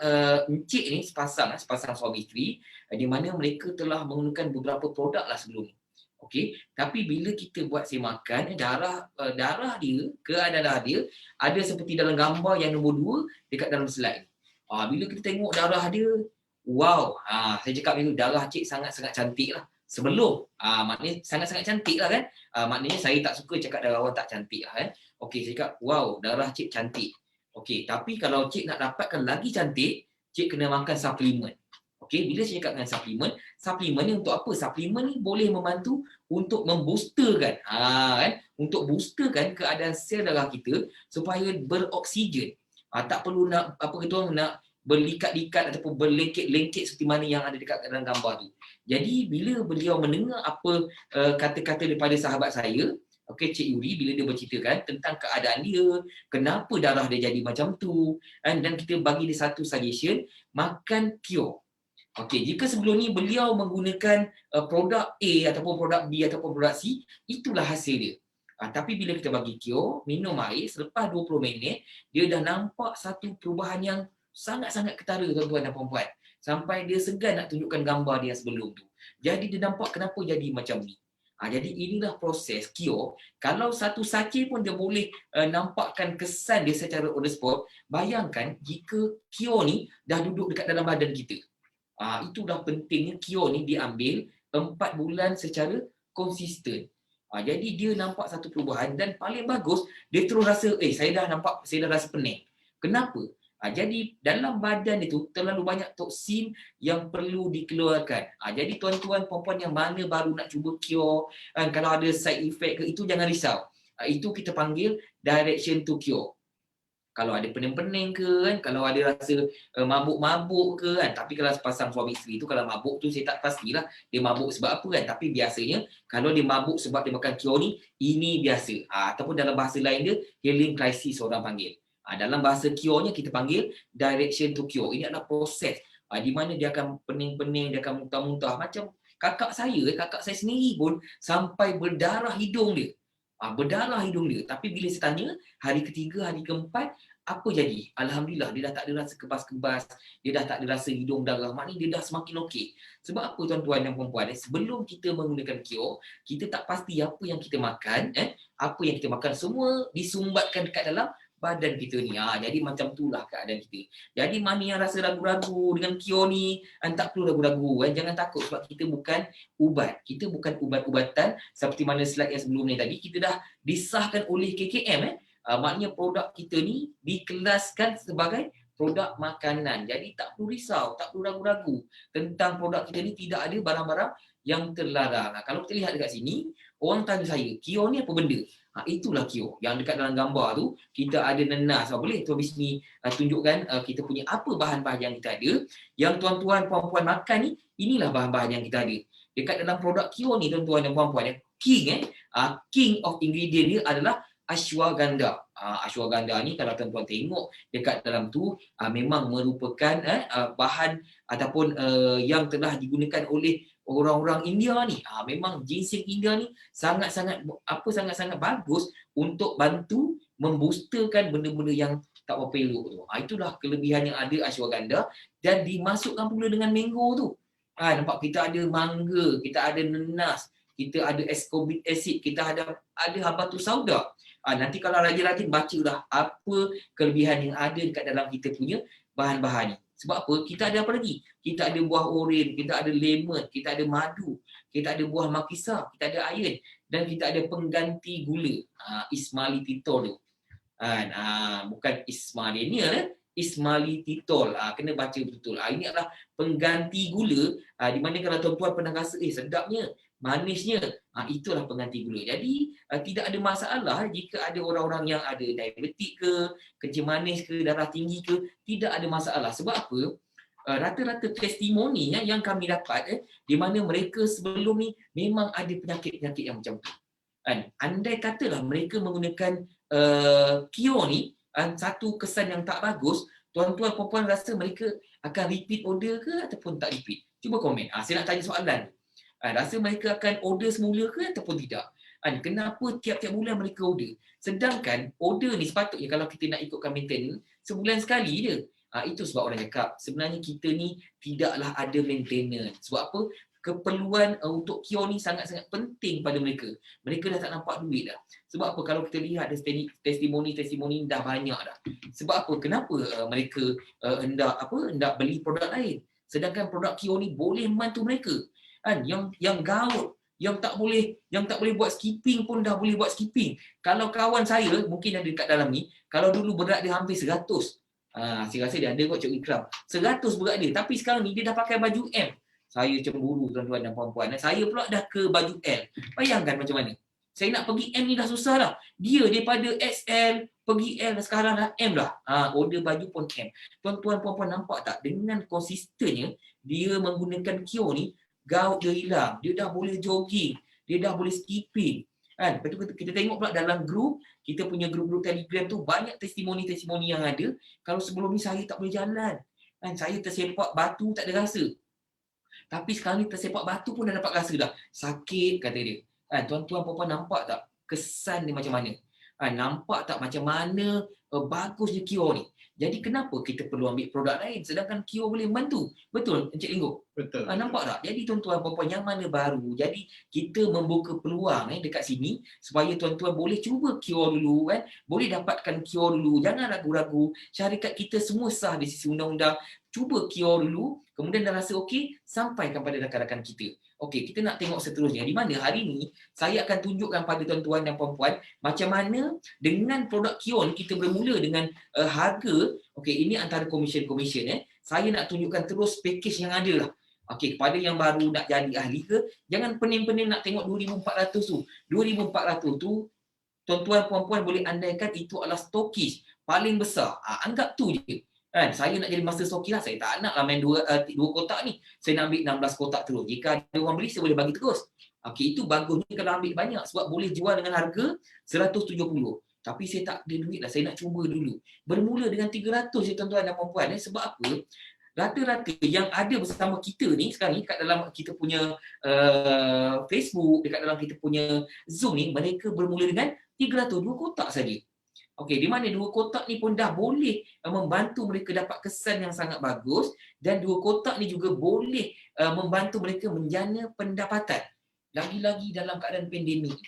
encik ni sepasang suami isteri, di mana mereka telah menggunakan beberapa produk lah sebelum ni. Okey, tapi bila kita buat saya makan, darah dia, keadaan darah dia ada seperti dalam gambar yang nombor 2 dekat dalam slide. Bila kita tengok darah dia, wow, saya cakap dulu darah cik sangat-sangat cantik lah. Sebelum, maknanya sangat-sangat cantik lah kan. Maknanya saya tak suka cakap darah orang tak cantik lah Okey, saya cakap, wow, darah cik cantik. Okey, tapi kalau cik nak dapatkan lagi cantik, cik kena makan suplemen. Okey, bila saya cakap dengan suplemen ni untuk apa? Suplemen ni boleh membantu untuk memboosterkan, untuk boosterkan keadaan sel darah kita supaya beroksigen. Tak perlu nak nak berlikat-likat ataupun berlengket-lengket seperti mana yang ada dekat dalam gambar tu. Jadi bila beliau mendengar apa kata-kata daripada sahabat saya, okey, Cik Yuri, bila dia berceritakan tentang keadaan dia, kenapa darah dia jadi macam tu, dan kita bagi dia satu suggestion, makan cure. Okey, jika sebelum ni beliau menggunakan produk A ataupun produk B ataupun produk C, itulah hasil dia. Tapi bila kita bagi cure, minum air, selepas 20 minit, dia dah nampak satu perubahan yang sangat-sangat ketara tuan-tuan dan puan-puan. Sampai dia segan nak tunjukkan gambar dia sebelum tu. Jadi dia nampak kenapa jadi macam ni. Jadi inilah proses cure. Kalau satu sachet pun dia boleh nampakkan kesan dia secara on the spot, bayangkan jika cure ni dah duduk dekat dalam badan kita. Itu dah pentingnya cure ni diambil 4 bulan secara konsisten. Jadi dia nampak satu perubahan dan paling bagus dia terus rasa saya dah rasa pening. Kenapa? Jadi dalam badan itu terlalu banyak toksin yang perlu dikeluarkan. Jadi tuan-tuan puan-puan yang mana baru nak cuba cure, kalau ada side effect ke, itu jangan risau. Itu kita panggil direction to cure. Kalau ada pening-pening ke kalau ada rasa mabuk-mabuk ke tapi kalau sepasang suami isteri tu kalau mabuk tu saya tak pastilah dia mabuk sebab apa tapi biasanya kalau dia mabuk sebab dia makan cure ni, ini biasa. Ataupun dalam bahasa lain dia healing crisis orang panggil. Dalam bahasa cure-nya kita panggil direction to cure. Ini adalah proses di mana dia akan pening-pening, dia akan muntah-muntah. Macam kakak saya sendiri pun sampai berdarah hidung dia. Berdarah hidung dia. Tapi bila saya tanya, hari ketiga, hari keempat, apa jadi? Alhamdulillah, dia dah tak ada rasa kebas-kebas. Dia dah tak ada rasa hidung darah. Maknanya dia dah semakin okey. Sebab apa tuan-tuan dan puan-puan? Sebelum kita menggunakan cure, kita tak pasti apa yang kita makan. Apa yang kita makan semua disumbatkan dekat dalam badan kita ni. Jadi macam itulah keadaan kita. Jadi mana yang rasa ragu-ragu dengan cure ni, tak perlu ragu-ragu. Jangan takut sebab kita bukan ubat. Kita bukan ubat-ubatan seperti mana slide yang sebelum ni tadi. Kita dah disahkan oleh KKM. Maknanya produk kita ni dikelaskan sebagai produk makanan. Jadi tak perlu risau, tak perlu ragu-ragu tentang produk kita ni tidak ada barang-barang yang terlarang. Kalau kita lihat dekat sini, orang tanya saya, cure ni apa benda? Itulah cure. Yang dekat dalam gambar tu, kita ada nenas. Boleh Tuan Bismi tunjukkan kita punya apa bahan-bahan yang kita ada. Yang tuan-tuan, puan-puan makan ni, inilah bahan-bahan yang kita ada. Dekat dalam produk cure ni, tuan-tuan dan puan-puan, king of ingredient dia adalah ashwagandha. Ashwagandha ni kalau tuan-tuan tengok dekat dalam tu memang merupakan bahan ataupun yang telah digunakan oleh orang-orang India ni. Memang ginseng India ni sangat-sangat bagus untuk bantu memboosterkan benda-benda yang tak berapa elok tu. Itulah kelebihan yang ada ashwagandha dan dimasukkan pula dengan mango tu. Nampak kita ada mangga, kita ada nenas, kita ada ascorbic acid, kita ada habatus sauda. Nanti kalau rajin-rajin bacalah apa kelebihan yang ada dekat dalam kita punya bahan-bahan ni. Sebab apa? Kita ada apa lagi? Kita ada buah oren, kita ada lemon, kita ada madu, kita ada buah makisa, kita ada iron dan kita ada pengganti gula. Ismalitol tu. Bukan ismalenia, ismalitol. Kena baca betul. Ini adalah pengganti gula di mana kalau tuan-tuan pernah rasa sedapnya, manisnya, itulah pengganti gula. Jadi tidak ada masalah jika ada orang-orang yang ada diabetik ke, kencing manis ke, darah tinggi ke, tidak ada masalah. Sebab apa? Rata-rata testimoni yang kami dapat di mana mereka sebelum ni memang ada penyakit-penyakit yang macam tu. Andai katalah mereka menggunakan Kio ni, satu kesan yang tak bagus, tuan-tuan puan-puan rasa mereka akan repeat order ke ataupun tak repeat? Cuba komen. Saya nak tanya soalan. Rasa mereka akan order semula ke ataupun tidak? Kenapa tiap-tiap bulan mereka order? Sedangkan order ni sepatutnya kalau kita nak ikutkan maintenance, sebulan sekali je. Itu sebab orang cakap, sebenarnya kita ni tidaklah ada maintenance. Sebab apa? Keperluan untuk Kio ni sangat-sangat penting pada mereka. Mereka dah tak nampak duit dah. Sebab apa? Kalau kita lihat testimoni dah banyak dah. Sebab apa? Kenapa mereka hendak beli produk lain? Sedangkan produk Kio ni boleh membantu mereka. Yang gaut, yang tak boleh buat skipping pun dah boleh buat skipping. Kalau kawan saya mungkin ada dekat dalam ni, kalau dulu berat dia hampir 100. Saya rasa dia ada kot Cik Ikram. 100 berat dia, tapi sekarang ni dia dah pakai baju M. Saya cemburu tuan-tuan dan puan-puan. Saya pula dah ke baju L. Bayangkan macam mana. Saya nak pergi M ni dah susah dah. Dia daripada XL pergi L, sekarang dah M dah. Order baju pun M. Tuan-tuan puan-puan nampak tak? Dengan konsistennya dia menggunakan Kio ni, gout dia hilang. Dia dah boleh jogging. Dia dah boleh skipping. Lepas tu kita tengok pula dalam grup, kita punya grup-grup Telegram tu banyak testimoni-testimoni yang ada. Kalau sebelum ni saya tak boleh jalan. Saya tersepak batu tak ada rasa. Tapi sekarang ni tersepak batu pun dah dapat rasa dah. Sakit kata dia. Tuan-tuan puan-puan nampak tak kesan dia macam mana? Nampak tak macam mana bagusnya Kio ni? Jadi kenapa kita perlu ambil produk lain sedangkan Kio boleh membantu? Betul Encik Linggo? Betul. Nampak tak? Jadi tuan-tuan puan-puan yang mana baru. Jadi kita membuka peluang dekat sini supaya tuan-tuan boleh cuba Kio dulu Boleh dapatkan Kio dulu. Jangan ragu-ragu. Syarikat kita semua sah di sisi undang-undang. Cuba Kio dulu, kemudian dah rasa okey, sampaikan pada rakan-rakan kita. Okey, kita nak tengok seterusnya. Di mana hari ni saya akan tunjukkan pada tuan-tuan dan puan-puan macam mana dengan produk Kio ni kita bermula dengan harga. Okey, ini antara komisen-komisen Saya nak tunjukkan terus package yang ada lah. Okey, kepada yang baru nak jadi ahli ke, jangan pening-pening nak tengok 2,400 tu. 2,400 tu tuan-tuan puan-puan boleh andaikan itu adalah stokis paling besar. Anggap tu je. Saya nak jadi master stokis lah. Saya tak nak main dua kotak ni. Saya nak ambil 16 kotak terus. Jika ada orang beli, saya boleh bagi terus. Okey, itu bagusnya kalau ambil banyak sebab boleh jual dengan harga 170. Tapi saya tak ada duit lah. Saya nak cuba dulu. Bermula dengan 300 je tuan-tuan dan puan-puan. Sebab apa? Rata-rata yang ada bersama kita ni sekarang ni kat dalam kita punya Facebook, dekat dalam kita punya Zoom ni, mereka bermula dengan 300, 2 kotak saja. Okey, di mana 2 kotak ni pun dah boleh membantu mereka dapat kesan yang sangat bagus dan 2 kotak ni juga boleh membantu mereka menjana pendapatan. Lagi-lagi dalam keadaan pandemik.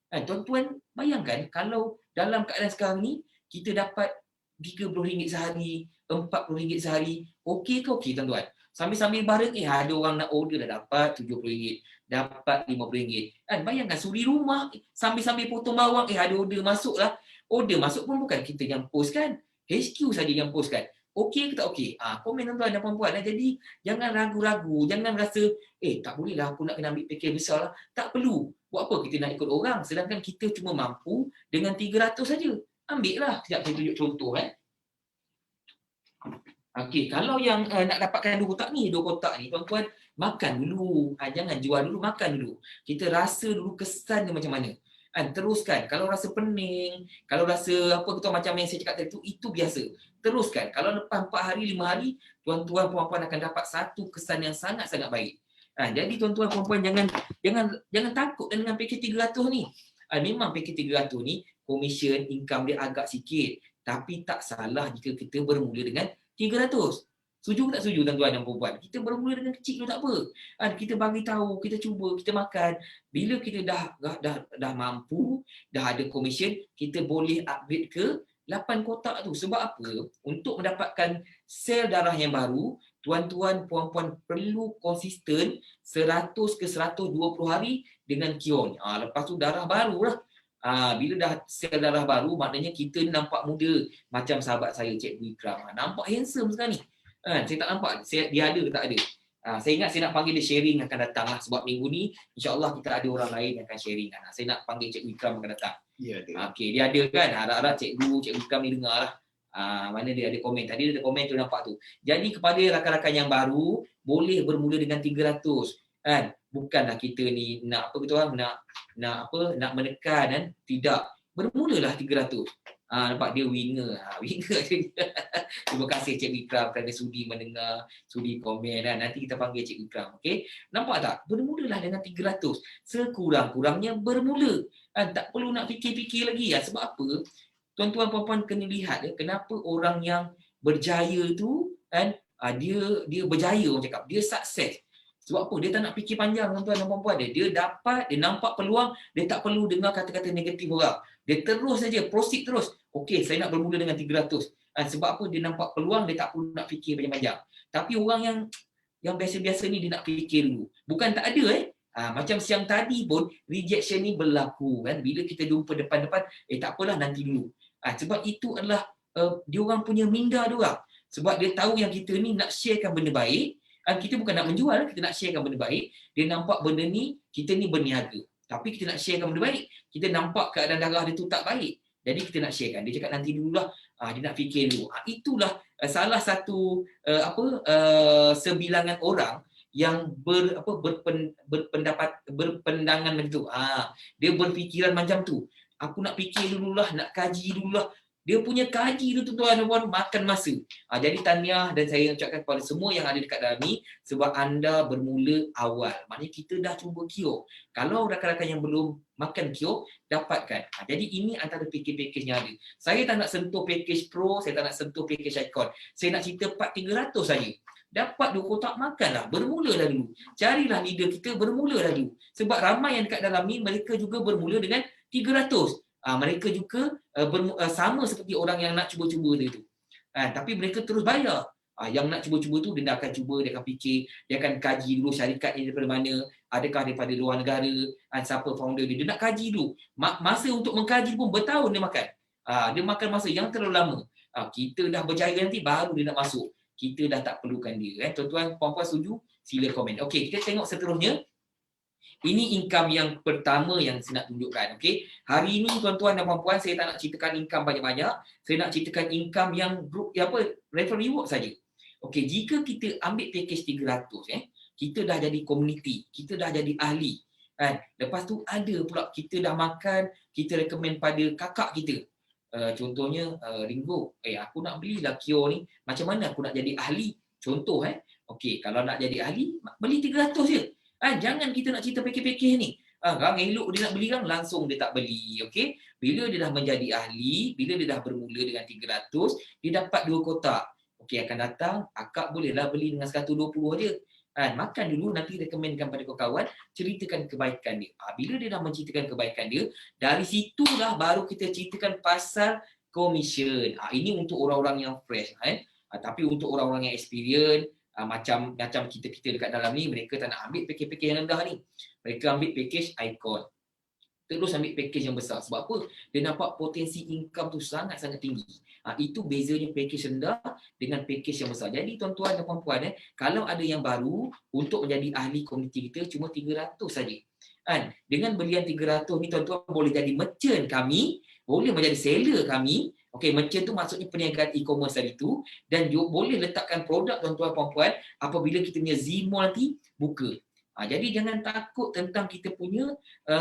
Tuan-tuan bayangkan kalau dalam keadaan sekarang ni kita dapat RM30 sehari, RM40 sehari. Okey ke okey tuan-tuan? Sambil-sambil bareng, ada orang nak order dah dapat RM70, dapat RM50. Bayangkan suri rumah, sambil-sambil potong bawang, ada order masuk lah. Order masuk pun bukan kita yang post kan. HQ saja yang post kan. Okey ke tak okey? Komen tuan-tuan dan puan-puan. Jadi jangan ragu-ragu, jangan rasa tak boleh lah aku nak kena ambil package besar lah. Tak perlu. Buat apa kita nak ikut orang sedangkan kita cuma mampu dengan 300 saja. Ambil lah. Sekejap saya tunjuk contoh Okey, kalau yang nak dapatkan 2 kotak ni, tuan-tuan makan dulu. Jangan jual dulu, makan dulu. Kita rasa dulu kesan dia macam mana. Teruskan. Kalau rasa pening, kalau rasa macam yang saya cakap tadi tu, itu biasa. Teruskan. Kalau lepas 4 hari, 5 hari, tuan-tuan puan-puan akan dapat satu kesan yang sangat-sangat baik. Jadi tuan-tuan puan-puan jangan takut dengan package 300 ni. Memang package 300 ni komisen income dia agak sikit. Tapi tak salah jika kita bermula dengan 300. Setuju tak setuju tuan-tuan dan puan-puan? Kita bermula dengan kecil tu tak apa. Kan kita bagi tahu, kita cuba, kita makan. Bila kita dah mampu, dah ada komisen, kita boleh upgrade ke 8 kotak tu. Sebab apa? Untuk mendapatkan sel darah yang baru, tuan-tuan puan-puan perlu konsisten 100 ke 120 hari dengan kion. Lepas tu darah barulah. Bila dah sel darah baru, maknanya kita ni nampak muda. Macam sahabat saya, Cikgu Ikram. Nampak handsome sekarang ni. Saya tak nampak dia ada ke tak ada. Saya ingat saya nak panggil dia sharing akan datang lah. Sebab minggu ni insyaAllah kita ada orang lain yang akan sharing. Saya nak panggil Cikgu Ikram akan datang. Ya, ada. Okey, dia ada kan. Harap-harap Cikgu Ikram ni dengar lah. Mana dia ada komen. Tadi dia ada komen tu nampak tu. Jadi kepada rakan-rakan yang baru, boleh bermula dengan 300. Kan? Bukanlah kita ni nak apa kita orang nak menekan kan? Tidak. Bermulalah 300. Nampak dia winner. Winner dia. Terima kasih Cikgu Ikram kerana sudi mendengar, sudi komen kan. Nanti kita panggil Cikgu Ikram. Okey. Nampak tak? Bermulalah dengan 300. Sekurang-kurangnya bermula. Tak perlu nak fikir-fikir lagi. Sebab apa? Tuan-tuan puan-puan kena lihat kenapa orang yang berjaya tu kan dia berjaya orang cakap. Dia sukses. Sebab apa? Dia tak nak fikir panjang tuan-tuan dan puan-puan dia. Dia dapat, dia nampak peluang, dia tak perlu dengar kata-kata negatif orang. Dia terus saja, proceed terus. Okey, saya nak bermula dengan 300. Sebab apa? Dia nampak peluang, dia tak perlu nak fikir panjang-panjang. Tapi orang yang biasa-biasa ni dia nak fikir dulu. Bukan tak ada macam siang tadi pun rejection ni berlaku kan. Bila kita jumpa depan-depan, tak apalah nanti dulu. Sebab itu adalah dia orang punya minda dia orang. Sebab dia tahu yang kita ni nak sharekan benda baik. Kita bukan nak menjual, kita nak sharekan benda baik. Dia nampak benda ni, kita ni berniaga. Tapi kita nak sharekan benda baik. Kita nampak keadaan darah dia tu tak baik. Jadi kita nak sharekan. Dia cakap nanti dululah. Dia nak fikir dulu. Itulah salah satu sebilangan orang yang berpendangan macam tu. Dia berfikiran macam tu. Aku nak fikir dululah, nak kaji dululah. Dia punya kaji tu tuan-tuan dan puan makan masa. Jadi tahniah dan saya ucapkan kepada semua yang ada dekat dalam ni sebab anda bermula awal. Maknanya kita dah cuba KIO. Kalau rakan-rakan yang belum makan KIO, dapatkan. Jadi ini antara package-package yang ada. Saya tak nak sentuh package pro, saya tak nak sentuh package icon. Saya nak cerita part 300 saja. Dapat 2 kotak makanlah. Bermulalah dulu. Carilah leader kita, bermulalah dulu. Sebab ramai yang dekat dalam ni, mereka juga bermula dengan 300. Mereka juga sama seperti orang yang nak cuba-cuba dia tu. Tapi mereka terus bayar. Yang nak cuba-cuba tu dia akan cuba, dia akan fikir, dia akan kaji dulu syarikat ni daripada mana, adakah daripada luar negara, siapa founder dia. Dia nak kaji dulu. Masa untuk mengkaji pun bertahun dia makan. Dia makan masa yang terlalu lama. Kita dah berjaya nanti baru dia nak masuk. Kita dah tak perlukan dia. Tuan-tuan, puan-puan setuju? Sila komen. Okey, kita tengok seterusnya. Ini income yang pertama yang saya nak tunjukkan. Okay? Hari ini tuan-tuan dan puan-puan, saya tak nak ceritakan income banyak-banyak. Saya nak ceritakan income yang group referral reward saja. Okay, jika kita ambil package 300, kita dah jadi community, kita dah jadi ahli. Lepas tu ada pula kita dah makan, kita recommend pada kakak kita. Contohnya Ringo, aku nak belilah KIO ni. Macam mana aku nak jadi ahli? Contoh okay, kalau nak jadi ahli, beli 300 je. Jangan kita nak cerita package-package ni. Orang elok dia nak beli kan, langsung dia tak beli. Okay? Bila dia dah menjadi ahli, bila dia dah bermula dengan 300, dia dapat 2 kotak. Okay, akan datang, akak bolehlah beli dengan 120 je. Makan dulu, nanti rekomenkan pada kawan-kawan, ceritakan kebaikan dia. Bila dia dah menceritakan kebaikan dia, dari situlah baru kita ceritakan pasal commission. Ini untuk orang-orang yang fresh. Tapi untuk orang-orang yang experience, macam kita dekat dalam ni, mereka tak nak ambil package-package yang rendah ni. Mereka ambil package icon. Terus ambil package yang besar. Sebab apa? Dia nampak potensi income tu sangat-sangat tinggi. Itu bezanya package rendah dengan package yang besar. Jadi tuan-tuan dan puan-puan, kalau ada yang baru untuk menjadi ahli komuniti kita, cuma 300 saja. Dengan belian 300 ni tuan-tuan boleh jadi merchant kami, boleh menjadi seller kami. Okey, merchant tu maksudnya perniagaan e-commerce tadi tu, dan boleh letakkan produk tuan-tuan puan-puan apabila kita punya Zmall nanti buka. Jadi jangan takut tentang kita punya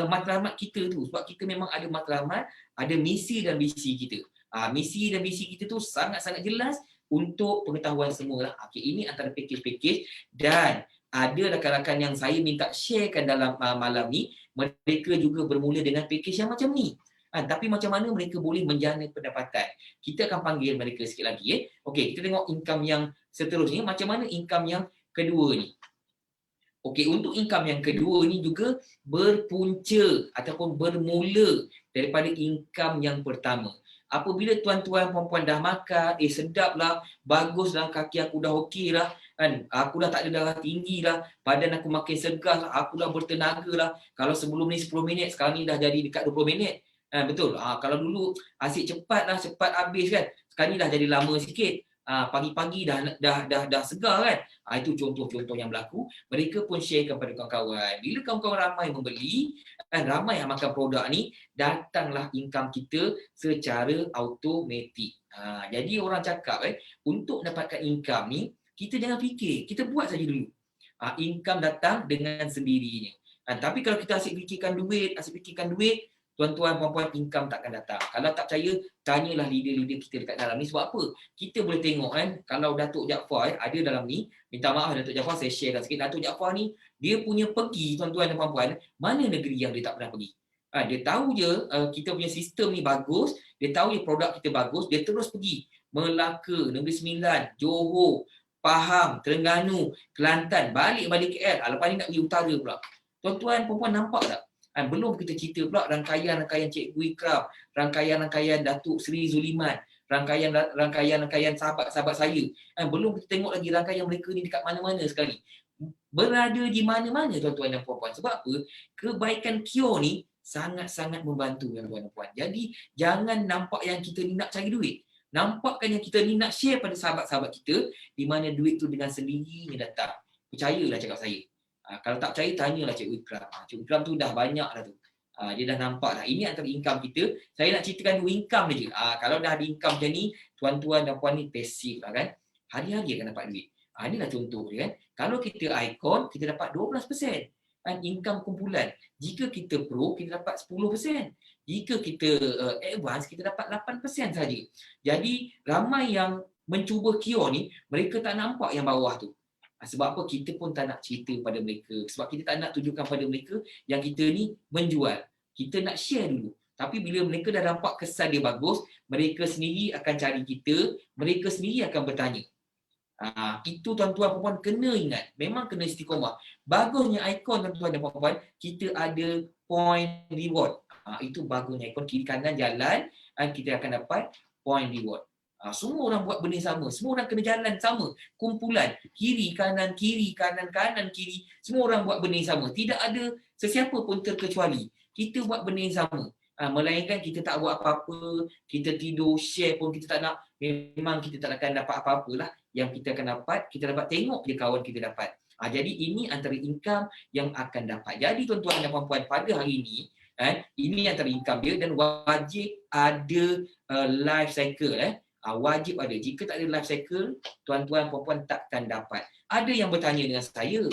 matlamat kita tu, sebab kita memang ada matlamat, ada misi dan visi kita. Misi dan visi kita tu sangat-sangat jelas untuk pengetahuan semua lah. Okey, ini antara package-package, dan ada rakan-rakan yang saya minta sharekan dalam malam ni, mereka juga bermula dengan package yang macam ni. Tapi macam mana mereka boleh menjana pendapatan? Kita akan panggil mereka sikit lagi. Okey, kita tengok income yang seterusnya. Macam mana income yang kedua ni? Okey, untuk income yang kedua ni juga berpunca ataupun bermula daripada income yang pertama. Apabila tuan-tuan puan-puan dah makan, sedap lah, bagus lah, kaki aku dah okey lah, kan? Aku dah tak ada darah tinggi lah, badan aku makin segar lah, aku dah bertenaga lah. Kalau sebelum ni 10 minit, sekarang ni dah jadi dekat 20 minit. Betul. Kalau dulu asyik cepat lah, cepat habis kan. Sekarang ni dah jadi lama sikit. Pagi-pagi dah segar kan. Itu contoh-contoh yang berlaku. Mereka pun share kepada kawan-kawan. Bila kawan-kawan ramai membeli, ramai yang makan produk ni, datanglah income kita secara automatik. Jadi orang cakap untuk dapatkan income ni, kita jangan fikir, kita buat saja dulu. Income datang dengan sendirinya. Tapi kalau kita asyik fikirkan duit, tuan-tuan, puan-puan, income takkan datang. Kalau tak percaya, tanyalah leader-leader kita dekat dalam ni. Sebab apa? Kita boleh tengok kan, kalau Datuk Jaafar ada dalam ni, minta maaf Datuk Jaafar, saya sharekan sikit. Datuk Jaafar ni, dia punya pergi, tuan-tuan dan puan-puan, mana negeri yang dia tak pernah pergi. Dia tahu je kita punya sistem ni bagus, dia tahu je produk kita bagus, dia terus pergi. Melaka, Negeri Sembilan, Johor, Pahang, Terengganu, Kelantan, balik KL. Lepas ni nak pergi utara pula. Tuan-tuan, puan-puan nampak tak? Belum kita cerita pula rangkaian-rangkaian Cikgu Ikram, rangkaian-rangkaian Datuk Seri Zuliman, rangkaian-rangkaian sahabat-sahabat saya. Belum kita tengok lagi rangkaian mereka ni dekat mana-mana sekali. Berada di mana-mana tuan-tuan dan puan-puan. Sebab apa? Kebaikan Kio ni sangat-sangat membantu tuan-tuan dan puan. Jadi jangan nampak yang kita ni nak cari duit. Nampakkan yang kita ni nak share pada sahabat-sahabat kita, di mana duit tu dengan sendirinya datang. Percayalah cakap saya. Kalau tak percaya, tanyalah Cikgu Ikram. Cikgu Ikram tu dah banyak dah tu. Dia dah nampak dah. Ini antara income kita. Saya nak ceritakan dua income je. Kalau dah ada income macam ni, tuan-tuan dan puan ni pasif lah kan. Hari-hari akan dapat duit. Inilah contoh dia kan. Kalau kita Icon, kita dapat 12%. Income kumpulan. Jika kita Pro, kita dapat 10%. Jika kita Advance, kita dapat 8% saja. Jadi, ramai yang mencuba Kio ni, mereka tak nampak yang bawah tu. Sebab apa? Kita pun tak nak cerita pada mereka. Sebab kita tak nak tunjukkan pada mereka yang kita ni menjual. Kita nak share dulu. Tapi bila mereka dah nampak kesan dia bagus, mereka sendiri akan cari kita, mereka sendiri akan bertanya. Itu tuan-tuan dan puan kena ingat. Memang kena istiqomah. Bagusnya Icon tuan-tuan dan puan, kita ada point reward. Itu bagusnya Icon. Kiri kanan jalan, kita akan dapat point reward. Semua orang buat benda sama. Semua orang kena jalan sama. Kumpulan. Kiri, kanan, kiri, kanan, kanan, kiri. Semua orang buat benda yang sama. Tidak ada sesiapa pun terkecuali. Kita buat benda yang sama. Melainkan kita tak buat apa-apa. Kita tidur, share pun kita tak nak. Memang kita tak akan dapat apa-apa lah. Yang kita akan dapat, kita dapat tengok je kawan kita dapat. Jadi ini antara income yang akan dapat. Jadi tuan-tuan dan puan-puan, pada hari ini, ini antara income dia dan wajib ada life cycle. Wajib ada. Jika tak ada life cycle, tuan-tuan puan-puan takkan dapat. Ada yang bertanya dengan saya,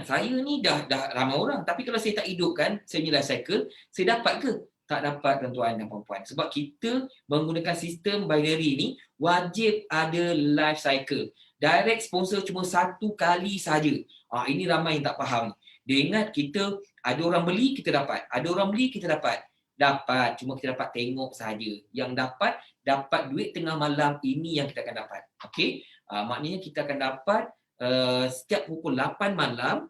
saya ni dah ramai orang, tapi kalau saya tak hidupkan saya punya life cycle, saya dapat ke? Tak dapat tuan-tuan dan puan-puan. Sebab kita menggunakan sistem binary ni, wajib ada life cycle. Direct sponsor cuma satu kali saja. Ini ramai yang tak faham. Dia ingat kita ada orang beli, kita dapat. Ada orang beli, kita dapat. Dapat, cuma kita dapat tengok saja. Yang dapat duit tengah malam, ini yang kita akan dapat. Okey? Maknanya kita akan dapat setiap pukul 8 malam,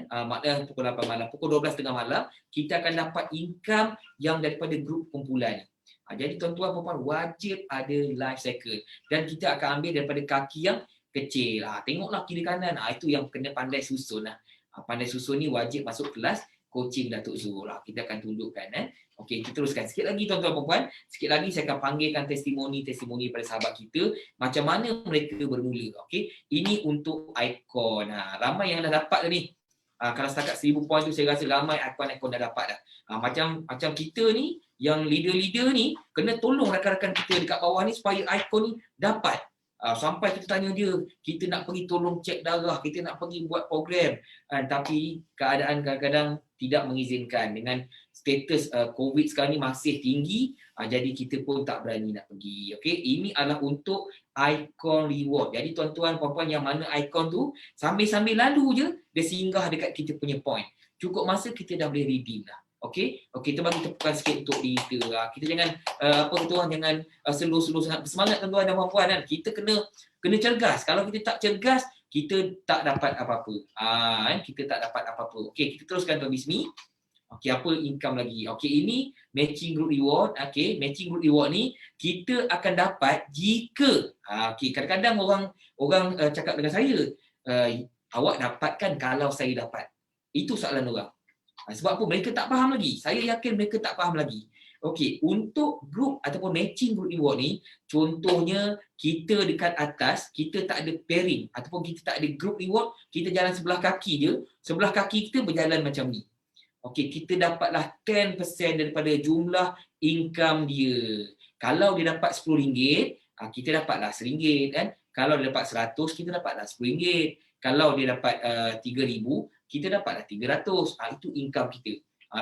maknanya pukul 8 malam, pukul 12 tengah malam, kita akan dapat income yang daripada grup kumpulan. Jadi tuan-tuan puan-puan wajib ada life cycle. Dan kita akan ambil daripada kaki yang kecil. Tengoklah kiri kanan. Itu yang kena pandai susun. Pandai susun ni wajib masuk kelas coaching Datuk Zul. Kita akan tunjukkan. Okey, kita teruskan. Sikit lagi tuan-tuan puan-puan. Sikit lagi saya akan panggilkan testimoni-testimoni pada sahabat kita. Macam mana mereka bermula. Okey, ini untuk Icon. Ramai yang dah dapat dah ni. Kalau setakat 1000 poin tu saya rasa ramai Icon dah dapat dah. Macam kita ni, yang leader-leader ni, kena tolong rakan-rakan kita dekat bawah ni supaya Icon ni dapat. Sampai kita tanya dia, kita nak pergi tolong cek darah, kita nak pergi buat program, tapi keadaan kadang-kadang tidak mengizinkan. Dengan status COVID sekarang ni masih tinggi, jadi kita pun tak berani nak pergi. Okay? Ini adalah untuk Icon Reward. Jadi tuan-tuan, puan-puan yang mana Icon tu, sambil-sambil lalu je, dia singgah dekat kita punya point. Cukup masa kita dah boleh redeem lah. Okey, kita bagi tepukan sikit untuk kita. Kita jangan tuan jangan slow sangat bersemangat tuan-tuan dan puan-puan kan. Kita kena cergas. Kalau kita tak cergas, kita tak dapat apa-apa. Kan kita tak dapat apa-apa. Okey, kita teruskan Tuan Bismi. Okey, apa income lagi? Okey, ini matching group reward. Okey, matching group reward ni kita akan dapat jika okey, kadang-kadang orang cakap dengan saya, awak dapatkan kalau saya dapat. Itu soalan orang. Sebab apa? Mereka tak faham lagi. Saya yakin mereka tak faham lagi. Okey, untuk group ataupun matching group reward ni, contohnya kita dekat atas, kita tak ada pairing ataupun kita tak ada group reward, kita jalan sebelah kaki je, sebelah kaki kita berjalan macam ni. Okey, kita dapatlah 10% daripada jumlah income dia. Kalau dia dapat RM10, kita dapatlah RM1 kan. Kalau dia dapat 100, kita dapatlah RM10. Kalau dia dapat 3,000, kita dapatlah 300. Itu income kita.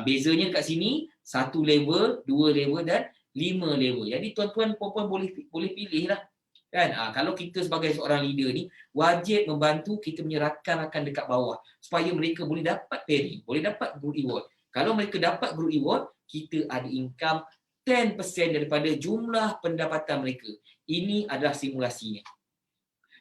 Bezanya kat sini 1 level, 2 level dan 5 level. Jadi tuan-tuan puan-puan boleh pilih lah. Kan? Kalau kita sebagai seorang leader ni wajib membantu kita punya rakan-rakan dekat bawah supaya mereka boleh dapat pairing, boleh dapat group reward. Kalau mereka dapat group reward, kita ada income 10% daripada jumlah pendapatan mereka. Ini adalah simulasinya.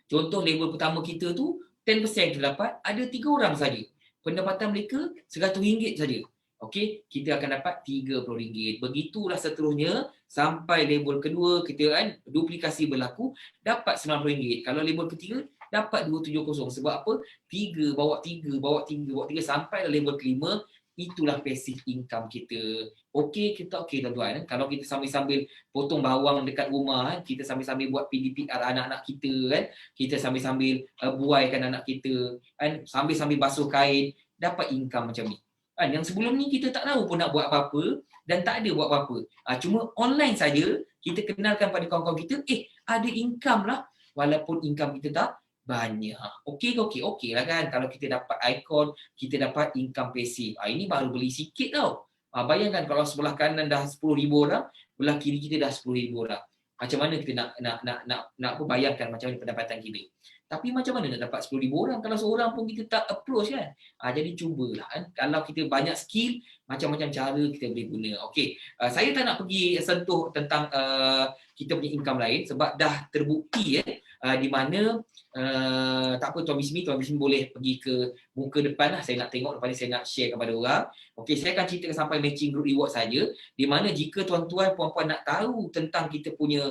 Contoh level pertama kita tu 10% kita dapat, ada 3 orang saja. Pendapatan mereka RM100 saja. Okey, kita akan dapat RM30. Begitulah seterusnya sampai level kedua kita kan duplikasi berlaku dapat RM90. Kalau level ketiga dapat 270. Sebab apa? 3 bawa 3 bawa 3 bawa 3 sampai level kelima, itulah passive income kita. Okey, kita okey tuan-tuan. Kalau kita sambil-sambil potong bawang dekat rumah, kita sambil-sambil buat PDPR anak-anak kita kan, kita sambil-sambil buaikan anak kita kan, sambil-sambil basuh kain, dapat income macam ni. Kan, yang sebelum ni kita tak tahu pun nak buat apa-apa dan tak ada buat apa-apa. Cuma online saja kita kenalkan pada kawan-kawan kita, ada income lah walaupun income kita tak banyak. Okey lah kan. Kalau kita dapat ikon, kita dapat income passive. Ini baru beli sikit tau. Bayangkan kalau sebelah kanan dah 10,000 orang, belah kiri kita dah 10,000 orang. Macam mana kita nak bayangkan macam mana pendapatan kita. Tapi macam mana nak dapat 10,000 orang kalau seorang pun kita tak approach kan. Jadi cubalah kan. Kalau kita banyak skill, macam-macam cara kita boleh guna. Okey, saya tak nak pergi sentuh tentang kita punya income lain sebab dah terbukti di mana tak apa Tuan Bismi boleh pergi ke muka depan lah. Saya nak tengok lepas ni saya nak share kepada orang. Okey, saya akan ceritakan sampai matching group reward saja. Di mana jika tuan-tuan puan-puan nak tahu tentang kita punya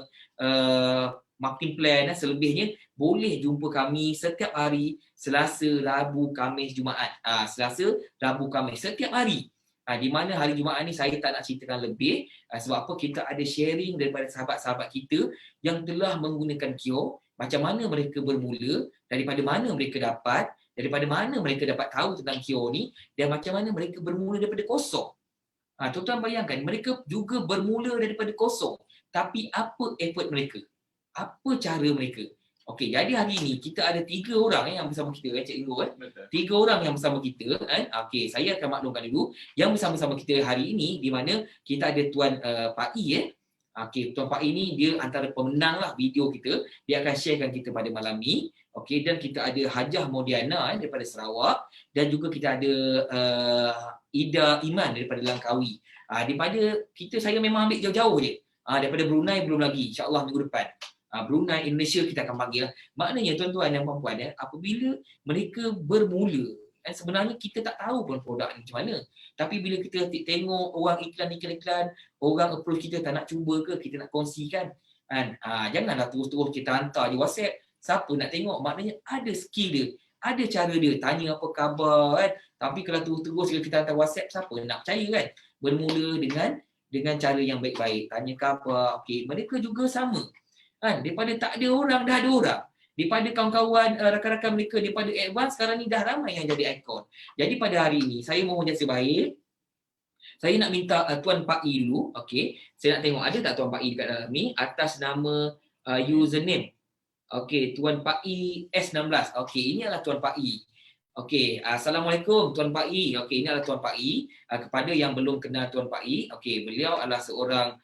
marketing plan selebihnya, boleh jumpa kami setiap hari Selasa, Rabu, Khamis, Jumaat. Selasa, Rabu, Khamis setiap hari. Di mana hari Jumaat ni saya tak nak ceritakan lebih sebab apa, kita ada sharing daripada sahabat-sahabat kita yang telah menggunakan Kio, macam mana mereka bermula, daripada mana mereka dapat, daripada mana mereka dapat tahu tentang Kio ni dan macam mana mereka bermula daripada kosong. Tuan-tuan bayangkan, mereka juga bermula daripada kosong. Tapi apa effort mereka? Apa cara mereka? Okey, jadi hari ini kita ada 3 orang yang bersama kita, Cik Ingo. 3 orang yang bersama kita. Okey, saya akan maklumkan dulu yang bersama-sama kita hari ini, di mana kita ada Tuan Pak I. Okey, Tuan Pak I ni dia antara pemenang lah video kita. Dia akan sharekan kita pada malam ni. Okey, dan kita ada Hajah Modiana daripada Sarawak, dan juga kita ada Ida Iman daripada Langkawi. Daripada kita, saya memang ambil jauh-jauh je. Daripada Brunei belum lagi, insya-Allah minggu depan. Brunei, Indonesia kita akan panggil lah. Maknanya tuan-tuan dan puan-puan, apabila mereka bermula, sebenarnya kita tak tahu pun produk ni macam mana. Tapi bila kita tengok orang iklan, orang approach kita, tak nak cuba ke, kita nak kongsikan. Janganlah terus-terus kita hantar je WhatsApp. Siapa nak tengok? Maknanya ada skill dia, ada cara dia, tanya apa khabar kan. Tapi kalau terus-terus kita hantar WhatsApp, siapa nak percaya kan? Bermula dengan cara yang baik-baik, tanya khabar. Okey, mereka juga sama. Daripada tak ada orang, dah ada orang. Daripada kawan-kawan, rakan-rakan mereka, daripada advance, sekarang ni dah ramai yang jadi ikon. Jadi pada hari ini, saya mohon jasa baik. Saya nak minta Tuan Pak I dulu. Okey, saya nak tengok ada tak Tuan Pak I dekat dalam ni, atas nama username. Okey, Tuan Pak I S16. Okey, ini adalah Tuan Pak I. Okey, Assalamualaikum Tuan Pak I. Okey, ini adalah Tuan Pak I. Kepada yang belum kenal Tuan Pak I, okey, beliau adalah seorang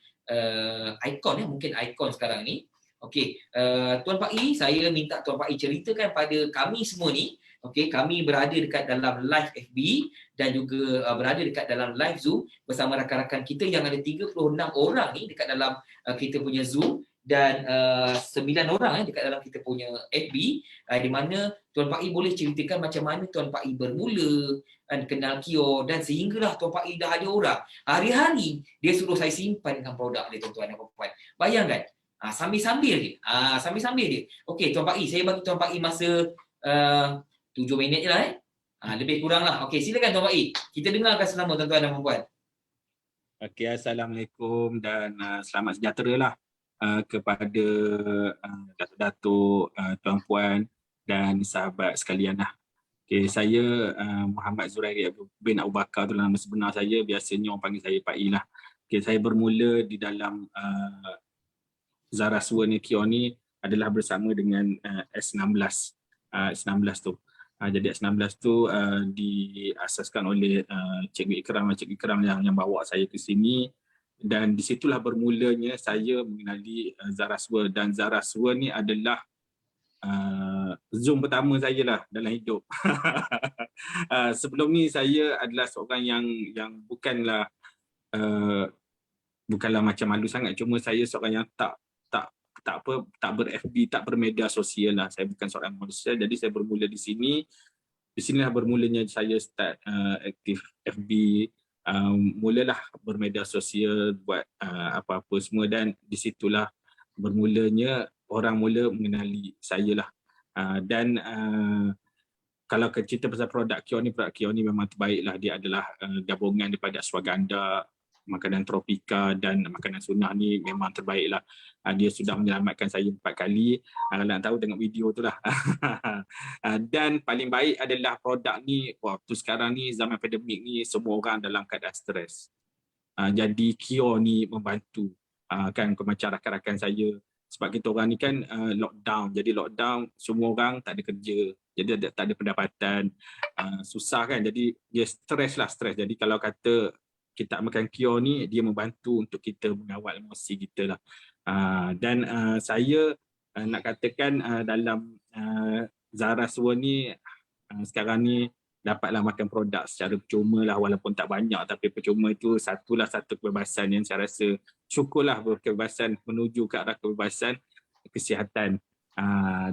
ikon, mungkin ikon sekarang ni. Okey, Tuan Pak I, saya minta Tuan Pak I ceritakan pada kami semua ni, Okey, kami berada dekat dalam live FB dan juga berada dekat dalam live Zoom bersama rakan-rakan kita yang ada 36 orang ni dekat dalam kita punya Zoom dan 9 orang dekat dalam kita punya FB di mana Tuan Pak I boleh ceritakan macam mana Tuan Pak I bermula kenal Kio dan sehinggalah Tuan Pak I dah ada orang. Hari-hari dia suruh saya simpan dengan produk dia tuan-tuan dan puan-puan. Bayangkan. Sambil-sambil dia. Sambil-sambil dia. Okey Tuan Pak I, saya bagi Tuan Pak I masa 7 minit je lah lebih kurang lah. Okey, silakan Tuan Pak I. Kita dengarkan selama tuan-tuan dan puan-puan. Okey, Assalamualaikum dan selamat sejahtera lah kepada datuk-datuk, tuan-puan dan sahabat sekalian lah. Okey, saya Muhammad Zurairi bin Abu Bakar tu nama sebenar saya, biasanya orang panggil saya Pak I lah. Okey, saya bermula di dalam Zarasua ni, Kio ni adalah bersama dengan S16. S16 tu. Jadi S16 tu diasaskan oleh Cikgu Ikram yang bawa saya ke sini dan di situlah bermulanya saya mengenali Zarasua dan Zarasua ni adalah Zoom pertama saya lah dalam hidup. Sebelum ni saya adalah seorang yang bukanlah macam malu sangat, cuma saya seorang yang tak ber-FB, tak bermedia sosial lah. Saya bukan seorang manusia, jadi saya bermula di sini. Di sinilah bermulanya saya start aktif FB, mulalah bermedia sosial, buat apa-apa semua dan di situlah bermulanya orang mula mengenali saya lah. Dan kalau cerita pasal produk Kio ni memang terbaik lah. Dia adalah gabungan daripada ashwagandha, makanan tropika dan makanan sunnah ni memang terbaik lah. Dia sudah menyelamatkan saya 4 kali. Kalau nak tahu tengok video tu lah. Dan paling baik adalah produk ni, waktu sekarang ni zaman pandemik ni semua orang dalam keadaan stres. Jadi Kio ni membantu kan macam rakan-rakan saya. Sebab kita orang ni kan lockdown. Jadi lockdown semua orang tak ada kerja. Jadi tak ada pendapatan. Susah kan. Jadi dia stres. Jadi kalau kata kita makan Kio ni, dia membantu untuk kita mengawal emosi kita lah. Dan saya nak katakan dalam Zarasua ni sekarang ni dapatlah makan produk secara percuma lah, walaupun tak banyak, tapi percuma itu satu kebebasan yang saya rasa syukurlah, kebebasan menuju ke arah kebebasan kesihatan.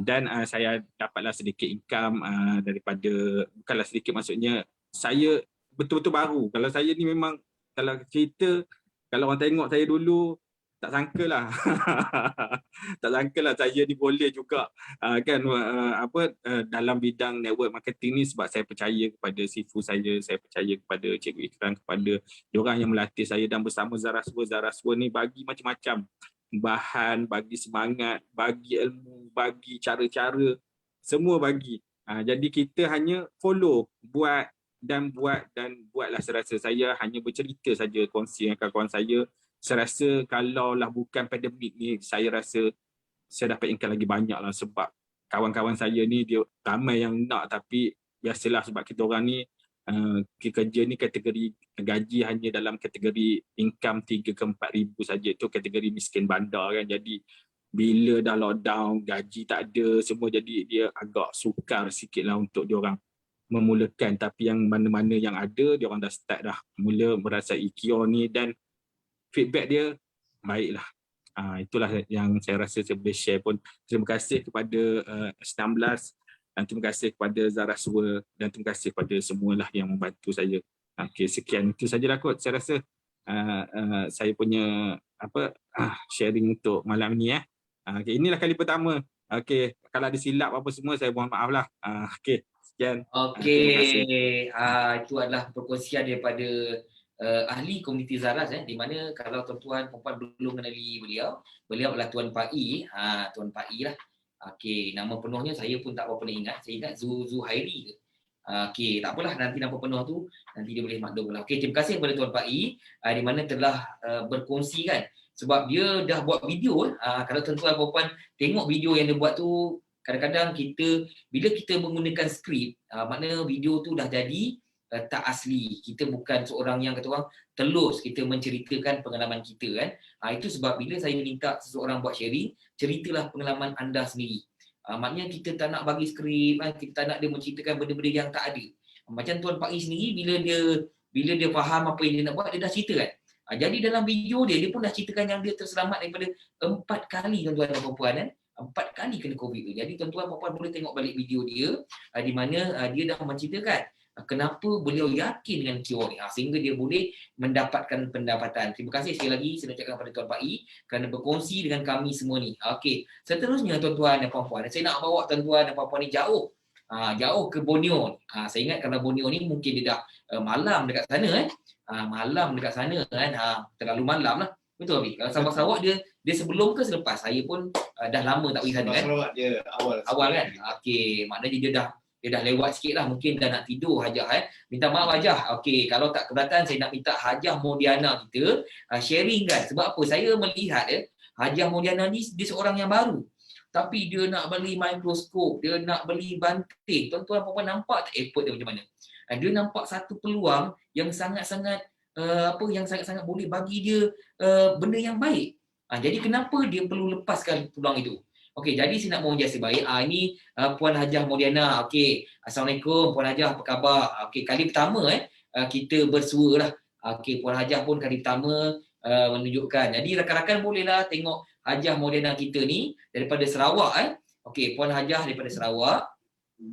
Dan saya dapatlah sedikit income daripada, bukanlah sedikit maksudnya, saya betul-betul baru. Kalau saya ni memang, kalau cerita, kalau orang tengok saya dulu, tak sangka lah. Tak sangka lah saya ni boleh juga kan dalam bidang network marketing ni, sebab saya percaya kepada sifu saya percaya kepada Cikgu Ikram, kepada diorang yang melatih saya, dan bersama Zarasua ni bagi macam-macam bahan, bagi semangat, bagi ilmu, bagi cara-cara, semua bagi. Jadi kita hanya follow, buatlah. Saya rasa saya hanya bercerita saja, kongsi dengan kawan-kawan saya. Saya rasa kalaulah bukan pandemik ni, saya rasa saya dapat income lagi banyak lah, sebab kawan-kawan saya ni dia ramai yang nak, tapi biasalah sebab kita orang ni kerja ni kategori gaji hanya dalam kategori income 3 ke 4 ribu saja, tu kategori miskin bandar kan. Jadi bila dah lockdown, gaji tak ada semua, jadi dia agak sukar sikit lah untuk diorang memulakan. Tapi yang mana-mana yang ada, diorang dah start dah mula merasai Kio ni dan feedback dia baiklah. Itulah yang saya rasa saya boleh share pun. Terima kasih kepada S16 dan terima kasih kepada Zarasua dan terima kasih kepada semualah yang membantu saya. Okey, sekian itu sajalah kot. Saya rasa saya punya sharing untuk malam ni. Okay, inilah kali pertama. Okey, kalau ada silap apa semua saya mohon maaf lah. Okey, sekian. Okey, itu adalah perkongsian daripada ahli komuniti Zaras di mana kalau tuan-tuan perempuan belum mengenali beliau adalah Tuan Pak I. Tuan Pak I lah. Okey, nama penuhnya saya pun tak berapa ingat. Saya ingat Zuhairi ke. Okey, tak apalah, nanti nama penuh tu nanti dia boleh maklum lah. Okey, terima kasih kepada Tuan Pak I di mana telah berkongsi kan. Sebab dia dah buat video. Kalau tuan-tuan perempuan tengok video yang dia buat tu, kadang-kadang bila kita menggunakan skrip, makna video tu dah jadi tak asli. Kita bukan seorang yang kata orang telus kita menceritakan pengalaman kita kan. Itu sebab bila saya minta seseorang buat sharing, ceritalah pengalaman anda sendiri. Maknanya kita tak nak bagi skrip kan, kita tak nak dia menceritakan benda-benda yang tak ada. Macam Tuan Pak I sendiri bila dia faham apa yang dia nak buat, dia dah cerita kan. Jadi dalam video dia pun dah ceritakan yang dia terselamat daripada 4 kali tuan-tuan dan puan-puan kan. 4 kali kena COVID tu. Jadi tuan-tuan puan-puan boleh tengok balik video dia di mana dia dah menceritakan kenapa beliau yakin dengan cure ni sehingga dia boleh mendapatkan pendapatan. Terima kasih sekali lagi saya ucapkan kepada Tuan Pak I kerana berkongsi dengan kami semua ni. Okey, seterusnya tuan-tuan dan puan-puan, saya nak bawa tuan-tuan dan puan-puan ni jauh. Jauh ke Borneo. Saya ingat kerana Borneo ni mungkin dia dah malam dekat sana malam dekat sana kan. Terlalu malam lah. Betul Abi? Kalau Sabah Sarawak dia sebelum ke selepas? Saya pun dah lama tak pergi sana kan. Sarawak dia Awal kan? Okey, maknanya dia dah lewat sikit lah. Mungkin dah nak tidur Hajah Minta maaf Hajah. Okey, kalau tak keberatan saya nak minta Hajah Modiana kita sharing kan. Sebab apa? Saya melihat Hajah Modiana ni dia seorang yang baru. Tapi dia nak beli mikroskop, dia nak beli banting. Tuan-tuan puan-puan nampak tak effort dia macam mana? Dia nampak satu peluang yang sangat-sangat yang sangat-sangat boleh bagi dia benda yang baik. Jadi kenapa dia perlu lepaskan peluang itu? Okey, jadi saya nak mohon jasa baik. Ini Puan Hajah Modiana. Okey, Assalamualaikum Puan Hajah, apa khabar? Okey, kali pertama kita bersua lah. Okey, Puan Hajah pun kali pertama menunjukkan. Jadi rakan-rakan bolehlah tengok Hajah Modiana kita ni daripada Sarawak Okey, Puan Hajah daripada Sarawak.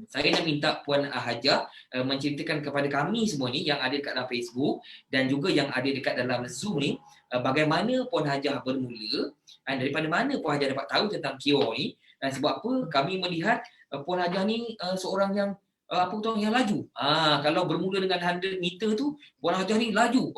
Saya nak minta Puan Hajah menceritakan kepada kami semua ni yang ada dekat dalam Facebook dan juga yang ada dekat dalam Zoom ni bagaimana Puan Hajah bermula dan daripada mana Puan Hajah dapat tahu tentang cure ni dan sebab apa kami melihat Puan Hajah ni seorang yang yang laju. Kalau bermula dengan 100 meter tu Puan Hajah ni laju.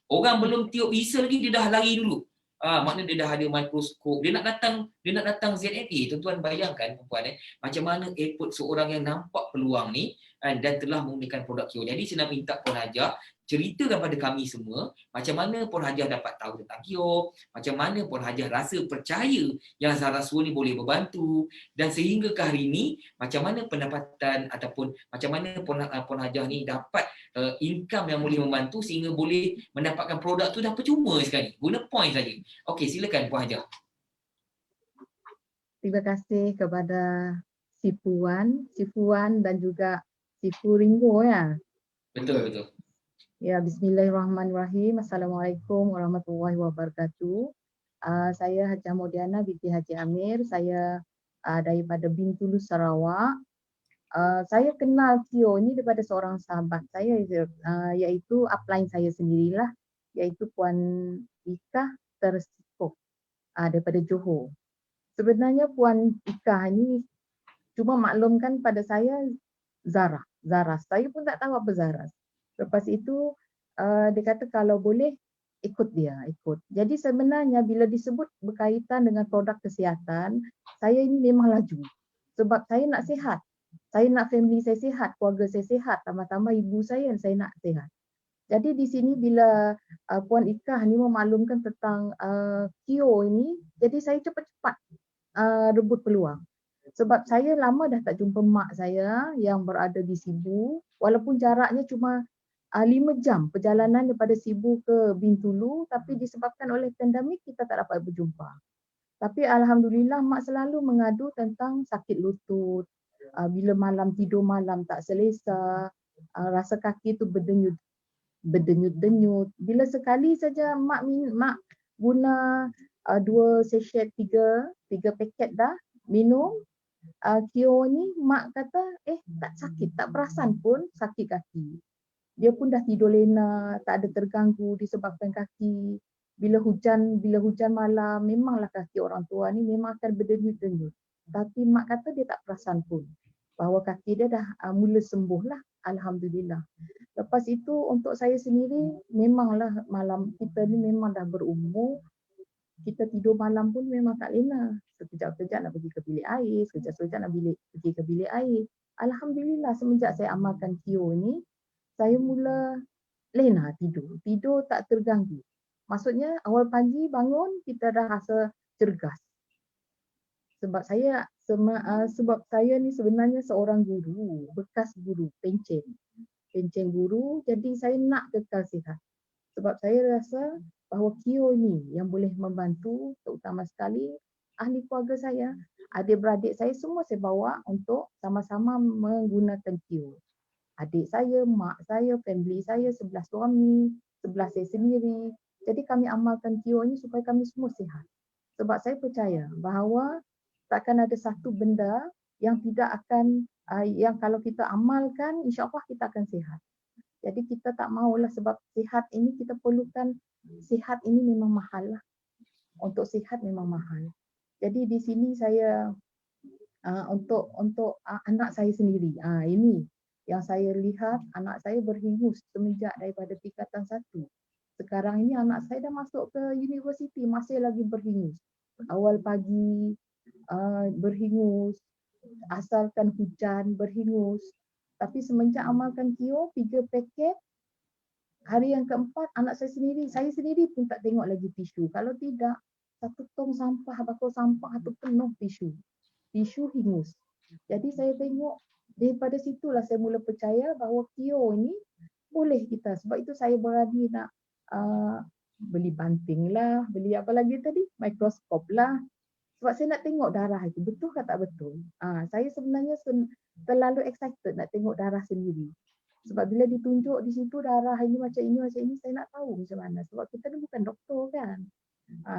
Orang belum tiup whistle lagi dia dah lari dulu. Maknanya dia dah ada mikroskop, dia nak datang ZNA. Tuan-tuan bayangkan puan macam mana effort seorang yang nampak peluang ni dan telah menggunakan produk cure. Jadi saya nak minta Puan Hajah ceritakan pada kami semua macam mana Puan Hajah dapat tahu tentang cure, macam mana Puan Hajah rasa percaya yang Zarasua ni boleh membantu dan sehingga ke hari ini macam mana pendapatan ataupun macam mana Puan Hajah ni dapat income yang boleh membantu sehingga boleh mendapatkan produk tu dah percuma sekali. Guna point saja. Okey, silakan Puan Hajah. Terima kasih kepada si Puan dan juga si Ringo ya. Betul. Ya, bismillahirrahmanirrahim. Assalamualaikum warahmatullahi wabarakatuh. Saya Hajah Modiana binti Haji Amir. Saya daripada Bintulu, Sarawak. Saya kenal cure ini daripada seorang sahabat saya iaitu upline saya sendirilah, iaitu Puan Ika Tersiko daripada Johor. Sebenarnya Puan Ika ini cuma maklumkan pada saya Zara. Saya pun tak tahu apa Zara. Lepas itu dia kata kalau boleh ikut. Jadi sebenarnya bila disebut berkaitan dengan produk kesihatan, saya ini memang laju. Sebab saya nak sihat. Saya nak family saya sihat, keluarga saya sihat, tambah-tambah ibu saya nak sihat. Jadi di sini bila Puan Ika ni memaklumkan tentang cure ini, jadi saya cepat-cepat rebut peluang. Sebab saya lama dah tak jumpa mak saya yang berada di Sibu, walaupun jaraknya cuma 5 jam perjalanan daripada Sibu ke Bintulu, tapi disebabkan oleh pandemik kita tak dapat berjumpa. Tapi alhamdulillah mak selalu mengadu tentang sakit lutut, bila malam tidur malam tak selesa, rasa kaki tu berdenyut-denyut. Bila sekali saja mak guna 2 sachet 3 paket dah minum cure ni, mak kata tak sakit, tak perasan pun sakit kaki. Dia pun dah tidur lena, tak ada terganggu disebabkan kaki. Bila hujan malam, memanglah kaki orang tua ni memang akan berdenyut-denyut. Tapi mak kata dia tak perasan pun bahawa kaki dia dah mula sembuh lah. Alhamdulillah. Lepas itu untuk saya sendiri, memanglah malam kita ni memang dah berumur. Kita tidur malam pun memang tak lena. Sekejap-kejap nak pergi ke bilik air, sekejap-sekejap nak pergi ke bilik air. Alhamdulillah semenjak saya amalkan cure ni, saya mula lena tidur. Tidur tak terganggu. Maksudnya awal pagi bangun kita dah rasa cergas. Sebab saya ni sebenarnya seorang guru, bekas guru, pencen guru, jadi saya nak kekal sihat. Sebab saya rasa bahawa cure ni yang boleh membantu terutama sekali ahli keluarga saya. adik-beradik saya semua saya bawa untuk sama-sama menggunakan KIO. Adik saya, mak saya, family saya, sebelah suami, sebelah saya sendiri. Jadi kami amalkan KIO ini supaya kami semua sihat. Sebab saya percaya bahawa takkan ada satu benda yang tidak akan, yang kalau kita amalkan, insya-Allah kita akan sihat. Jadi kita tak maulah sebab sihat ini kita perlukan, sihat ini memang mahal lah. Untuk sihat memang mahal. Jadi di sini saya untuk anak saya sendiri, ini yang saya lihat anak saya berhingus semenjak daripada tingkatan 1. Sekarang ini anak saya dah masuk ke universiti, masih lagi berhingus. Awal pagi berhingus, asalkan hujan berhingus. Tapi semenjak amalkan KIO 3 paket, hari yang keempat anak saya sendiri pun tak tengok lagi tisu. Kalau tidak, 1 tong sampah, bakul sampah tu penuh tisu. Tisu hingus. Jadi saya tengok daripada situlah saya mula percaya bahawa KIO ini boleh kita. Sebab itu saya berani nak beli banting lah, beli apa lagi tadi? Mikroskop lah. Sebab saya nak tengok darah itu, betul ke tak betul? Saya sebenarnya terlalu excited nak tengok darah sendiri. Sebab bila ditunjuk di situ darah ini macam ini, saya nak tahu macam mana. Sebab kita ni bukan doktor kan.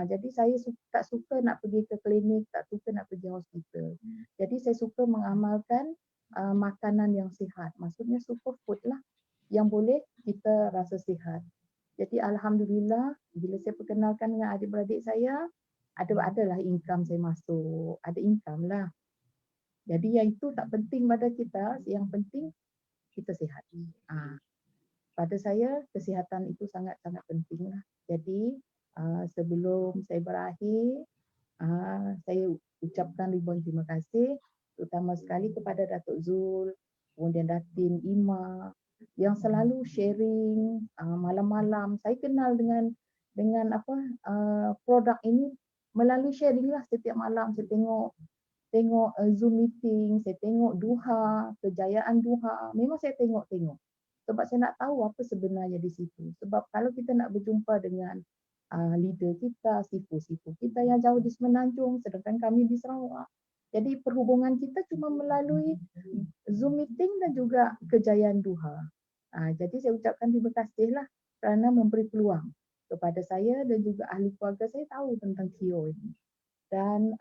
Jadi saya tak suka nak pergi ke klinik, tak suka nak pergi hospital. Jadi saya suka mengamalkan makanan yang sihat. Maksudnya superfood lah yang boleh kita rasa sihat. Jadi alhamdulillah bila saya perkenalkan dengan adik-beradik saya, adalah income saya masuk, ada income lah. Jadi yang itu tak penting pada kita, yang penting kita sihat. Pada saya kesihatan itu sangat-sangat penting lah. Jadi sebelum saya berakhir, saya ucapkan ribuan terima kasih terutama sekali kepada Datuk Zul, kemudian Datin Ima yang selalu sharing malam-malam. Saya kenal dengan produk ini melalui sharing lah setiap malam. Saya tengok Zoom meeting, saya tengok duha, kejayaan duha. Memang saya tengok. Sebab saya nak tahu apa sebenarnya di situ. Sebab kalau kita nak berjumpa dengan leader kita, sifu-sifu kita yang jauh di Semenanjung, sedangkan kami di Sarawak. Jadi perhubungan kita cuma melalui Zoom meeting dan juga kejayaan duha. Jadi saya ucapkan terima kasih lah kerana memberi peluang kepada saya dan juga ahli keluarga saya tahu tentang KIO ini. Dan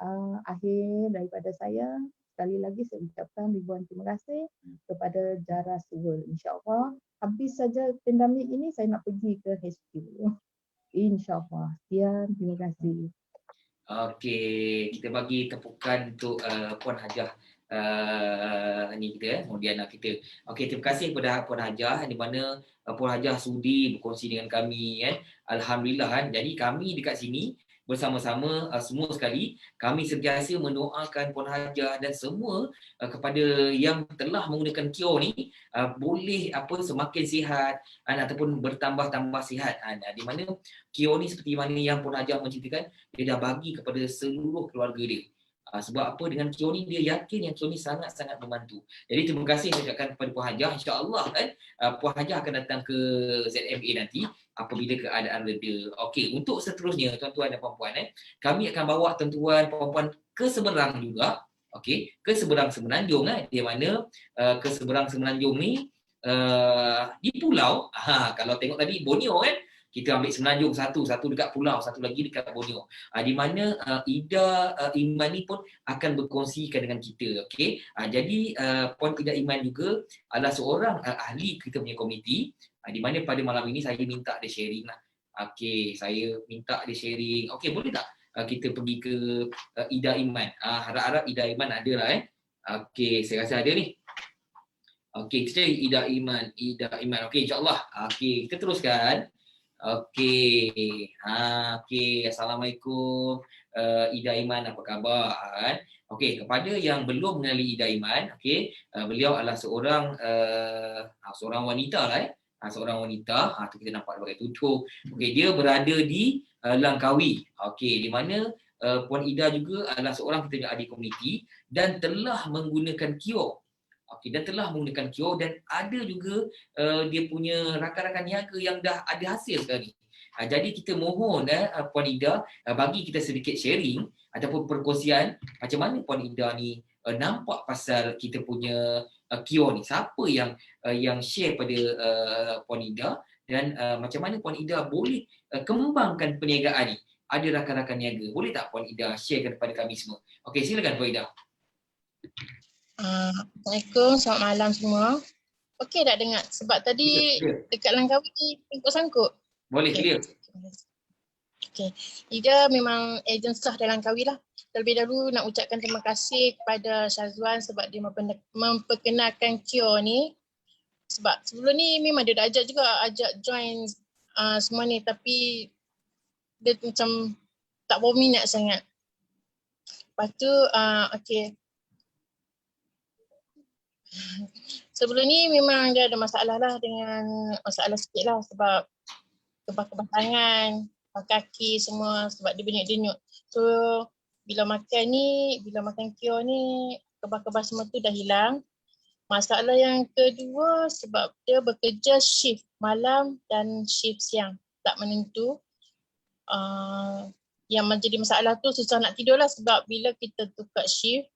akhir daripada saya, sekali lagi saya ucapkan ribuan terima kasih kepada Jaras World. InsyaAllah habis saja pandemik ini saya nak pergi ke HQ. InsyaAllah. Sekian, terima kasih. Okey, kita bagi tepukan untuk Puan Hajah ni kita kemudian kita. Okey, terima kasih kepada Puan Hajah di mana Puan Hajah sudi berkongsi dengan kami kan. Alhamdulillah kan. Jadi kami dekat sini bersama-sama semua sekali kami sentiasa mendoakan Puan Hajah dan semua kepada yang telah menggunakan KIO ni boleh semakin sihat ataupun bertambah-tambah sihat. Di mana KIO ni seperti mana yang Puan Hajah menceritakan, dia dah bagi kepada seluruh keluarga dia. Sebab apa, dengan KIO ni dia yakin yang KIO ni sangat-sangat membantu. Jadi terima kasih saya ucapkan kepada Puan Hajah. InsyaAllah kan Puan Hajah akan datang ke ZMA nanti apabila keadaan reda. Okey, untuk seterusnya tuan-tuan dan puan-puan kami akan bawa tuan-tuan puan-puan ke seberang juga. Okey, ke seberang Semenanjung di mana ke seberang Semenanjung ni di pulau. Kalau tengok tadi Borneo kita ambil Semenanjung satu dekat pulau, satu lagi dekat Borneo. Di mana Ida Iman ni pun akan berkongsikan dengan kita. Okey. Jadi Puan Ida Iman juga adalah seorang ahli kita punya komiti. Di mana pada malam ini saya minta dia sharing lah. Okey, saya minta dia sharing. Okey, boleh tak kita pergi ke Ida Iman? Harap-harap Ida Iman ada lah Okey, saya rasa ada ni. Okey, kita Ida Iman. Okey, insya-Allah. Okey, kita teruskan. Okey. Okey, assalamualaikum Ida Iman, apa khabar? Okey, kepada yang belum mengenali Ida Iman, okey, beliau adalah seorang wanita lah seorang wanita. Tu kita nampak pakai tudung. Okey, dia berada di Langkawi. Okey, di mana Puan Ida juga adalah seorang kita punya adik komuniti dan telah menggunakan KIO. Okey, dan telah menggunakan KIO dan ada juga dia punya rakan-rakan niaga yang dah ada hasil sekarang ni. Jadi kita mohon Puan Ida bagi kita sedikit sharing ataupun perkongsian macam mana Puan Ida ni nampak pasal kita punya KIO ni. Siapa yang share pada Puan Ida dan macam mana Puan Ida boleh kembangkan perniagaan ni. Ada rakan-rakan niaga. Boleh tak Puan Ida sharekan kepada kami semua? Okey, silakan Puan Ida. Assalamualaikum, selamat malam semua. Okey tak dengar? Sebab tadi dekat Langkawi ni sangkut-sangkut. Boleh, clear. Okey. Ida memang ejen sah dalam Langkawi lah. Terlebih dahulu nak ucapkan terima kasih kepada Syazwan sebab dia memperkenalkan KIO ni. Sebab sebelum ni memang dia dah ajak join semua ni, tapi dia macam tak berminat sangat. Lepas tu, okey. Sebelum ni memang dia ada masalah lah dengan masalah sikit lah sebab kebas-kebas tangan, kaki semua sebab dia denyut-denyut. So bila makan KIO ni kebas-kebas semua tu dah hilang. Masalah yang kedua sebab dia bekerja shift malam dan shift siang, tak menentu. Yang menjadi masalah tu susah nak tidur lah sebab bila kita tukar shift,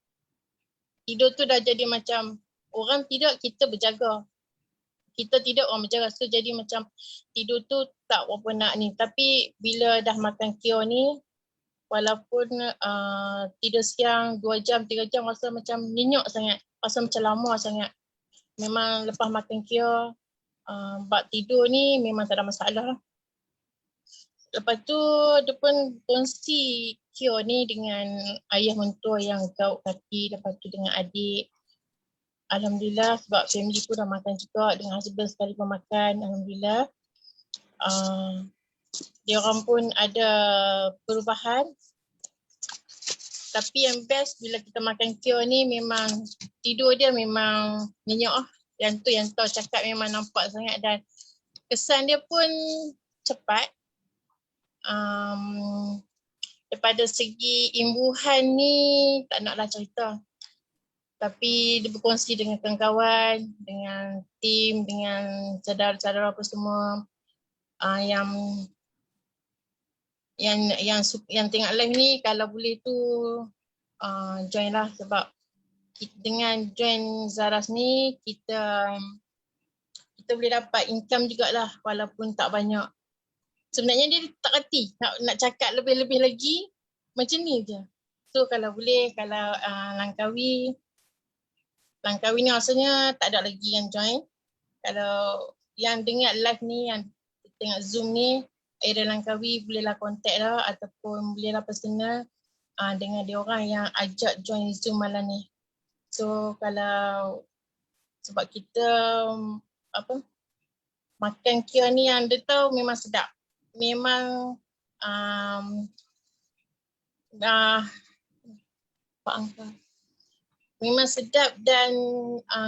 tidur tu dah jadi macam orang tidur kita berjaga. Kita tidak orang berjaga. So jadi macam tidur tu tak berapa nak ni. Tapi bila dah makan KIO ni, walaupun tidur siang 2 jam, 3 jam rasa macam nyenyuk sangat. Rasa macam lama sangat. Memang lepas makan KIO, bab tidur ni memang tak ada masalah lah. Lepas tu dia pun kongsi KIO ni dengan ayah mentua yang gaut kaki, lepas tu dengan adik. Alhamdulillah sebab family pun dah makan juga, dengan husband sekali pun makan, alhamdulillah. Dia orang pun ada perubahan. Tapi yang best bila kita makan KIO ni memang tidur dia memang nyenyak lah. Yang tahu cakap memang nampak sangat dan kesan dia pun cepat. Daripada segi imbuhan ni tak naklah cerita. Tapi dia berkongsi dengan kawan-kawan, dengan tim, dengan saudara-saudara apa semua yang tengok live ni kalau boleh tu join lah sebab dengan join Zaras ni kita boleh dapat income jugalah walaupun tak banyak. Sebenarnya dia tak reti nak cakap lebih-lebih lagi macam ni je. So kalau boleh, kalau Langkawi ni rasanya tak ada lagi yang join. Kalau yang dengar live ni, yang tengok Zoom ni, area Langkawi bolehlah contact lah ataupun bolehlah personal dengan dia orang yang ajak join Zoom malam ni. So kalau sebab kita makan KIO ni yang dia tahu memang sedap. Memang memang sedap dan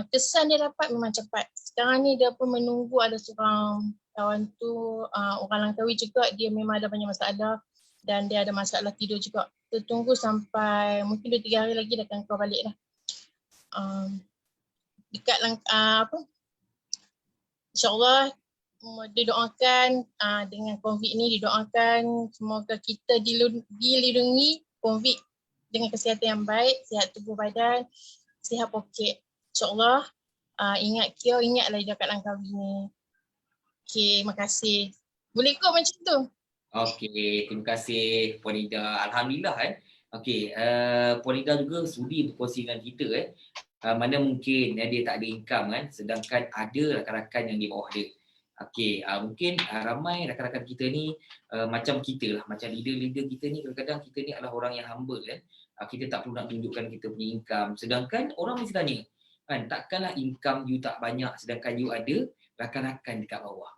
kesan dia dapat memang cepat. Sekarang ni dia pun menunggu ada seorang kawan tu, orang Langkawi juga, dia memang ada banyak masalah dan dia ada masalah tidur juga. Kita tunggu sampai mungkin 2-3 hari lagi dia akan keluar balik lah. Dekat InsyaAllah didoakan dengan COVID ni, didoakan semoga kita dilindungi COVID dengan kesihatan yang baik, sihat tubuh badan, sihat poket. InsyaAllah ingat KIO, ingatlah dekat Langkawi ni. Okay, terima kasih. Boleh kot macam tu? Okey, terima kasih Puan Ida. Alhamdulillah Okey, Puan Ida juga sudi berkongsi dengan kita mana mungkin dia tak ada income sedangkan ada rakan-rakan yang di bawah dia. Okey, mungkin ramai rakan-rakan kita ni macam kita lah, macam leader-leader kita ni kadang-kadang kita ni adalah orang yang humble kita tak perlu nak tunjukkan kita punya income sedangkan orang mesti tanya takkanlah income you tak banyak sedangkan you ada rakan-rakan dekat bawah.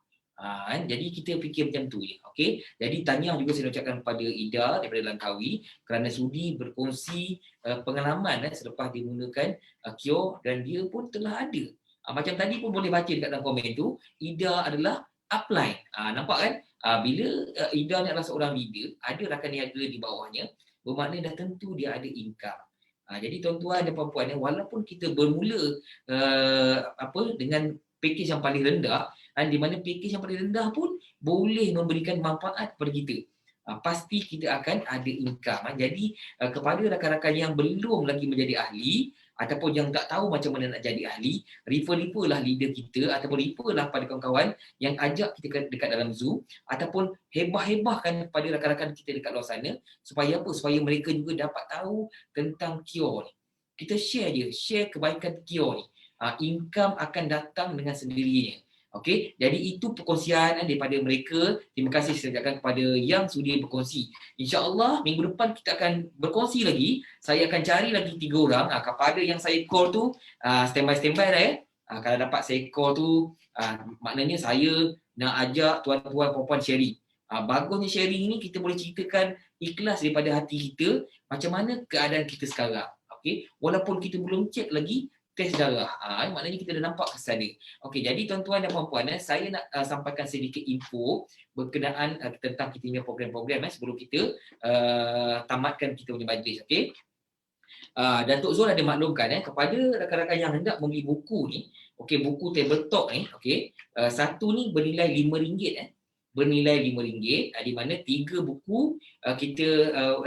Jadi kita fikir macam tu je. Okey. Jadi tahniah juga saya ucapkan kepada Ida daripada Langkawi kerana sudi berkongsi pengalaman selepas dia menggunakan KIO dan dia pun telah ada. Macam tadi pun boleh baca dekat dalam komen tu, Ida adalah upline. Nampak kan? Bila Ida ni adalah seorang leader, ada rakan niaga di bawahnya, bermakna dah tentu dia ada income. Jadi tuan-tuan dan puan-puan, walaupun kita bermula dengan package yang paling rendah, dan di mana package yang paling rendah pun boleh memberikan manfaat kepada kita. Pasti kita akan ada income. Jadi kepada rakan-rakan yang belum lagi menjadi ahli ataupun yang tak tahu macam mana nak jadi ahli, refer lah leader kita ataupun refer lah pada kawan-kawan yang ajak kita dekat dalam Zoom ataupun hebah-hebahkan kepada rakan-rakan kita dekat luar sana supaya apa? Supaya mereka juga dapat tahu tentang KIO ni. Kita share kebaikan KIO ni. Income akan datang dengan sendirinya. Okey, jadi itu perkongsian daripada mereka. Terima kasih sekali kepada yang sudi berkongsi. InsyaAllah minggu depan kita akan berkongsi lagi. Saya akan cari lagi 3 orang. Kepada yang saya call tu, standby dah ya. Kalau dapat saya call tu, maknanya saya nak ajak tuan-tuan perempuan sharing. Bagusnya sharing ni kita boleh ceritakan ikhlas daripada hati kita macam mana keadaan kita sekarang. Okey, walaupun kita belum cek lagi test darah. Maknanya kita dah nampak kesan dia. Okey, jadi tuan-tuan dan puan-puan, saya nak sampaikan sedikit info berkenaan tentang kita punya program-program sebelum kita tamatkan kita punya majlis. Okey. Datuk Zul ada maklumkan kepada rakan-rakan yang hendak membeli buku ni, okey, buku tabletop ni, okey, satu ni bernilai RM5 bernilai RM5, di mana 3 buku kita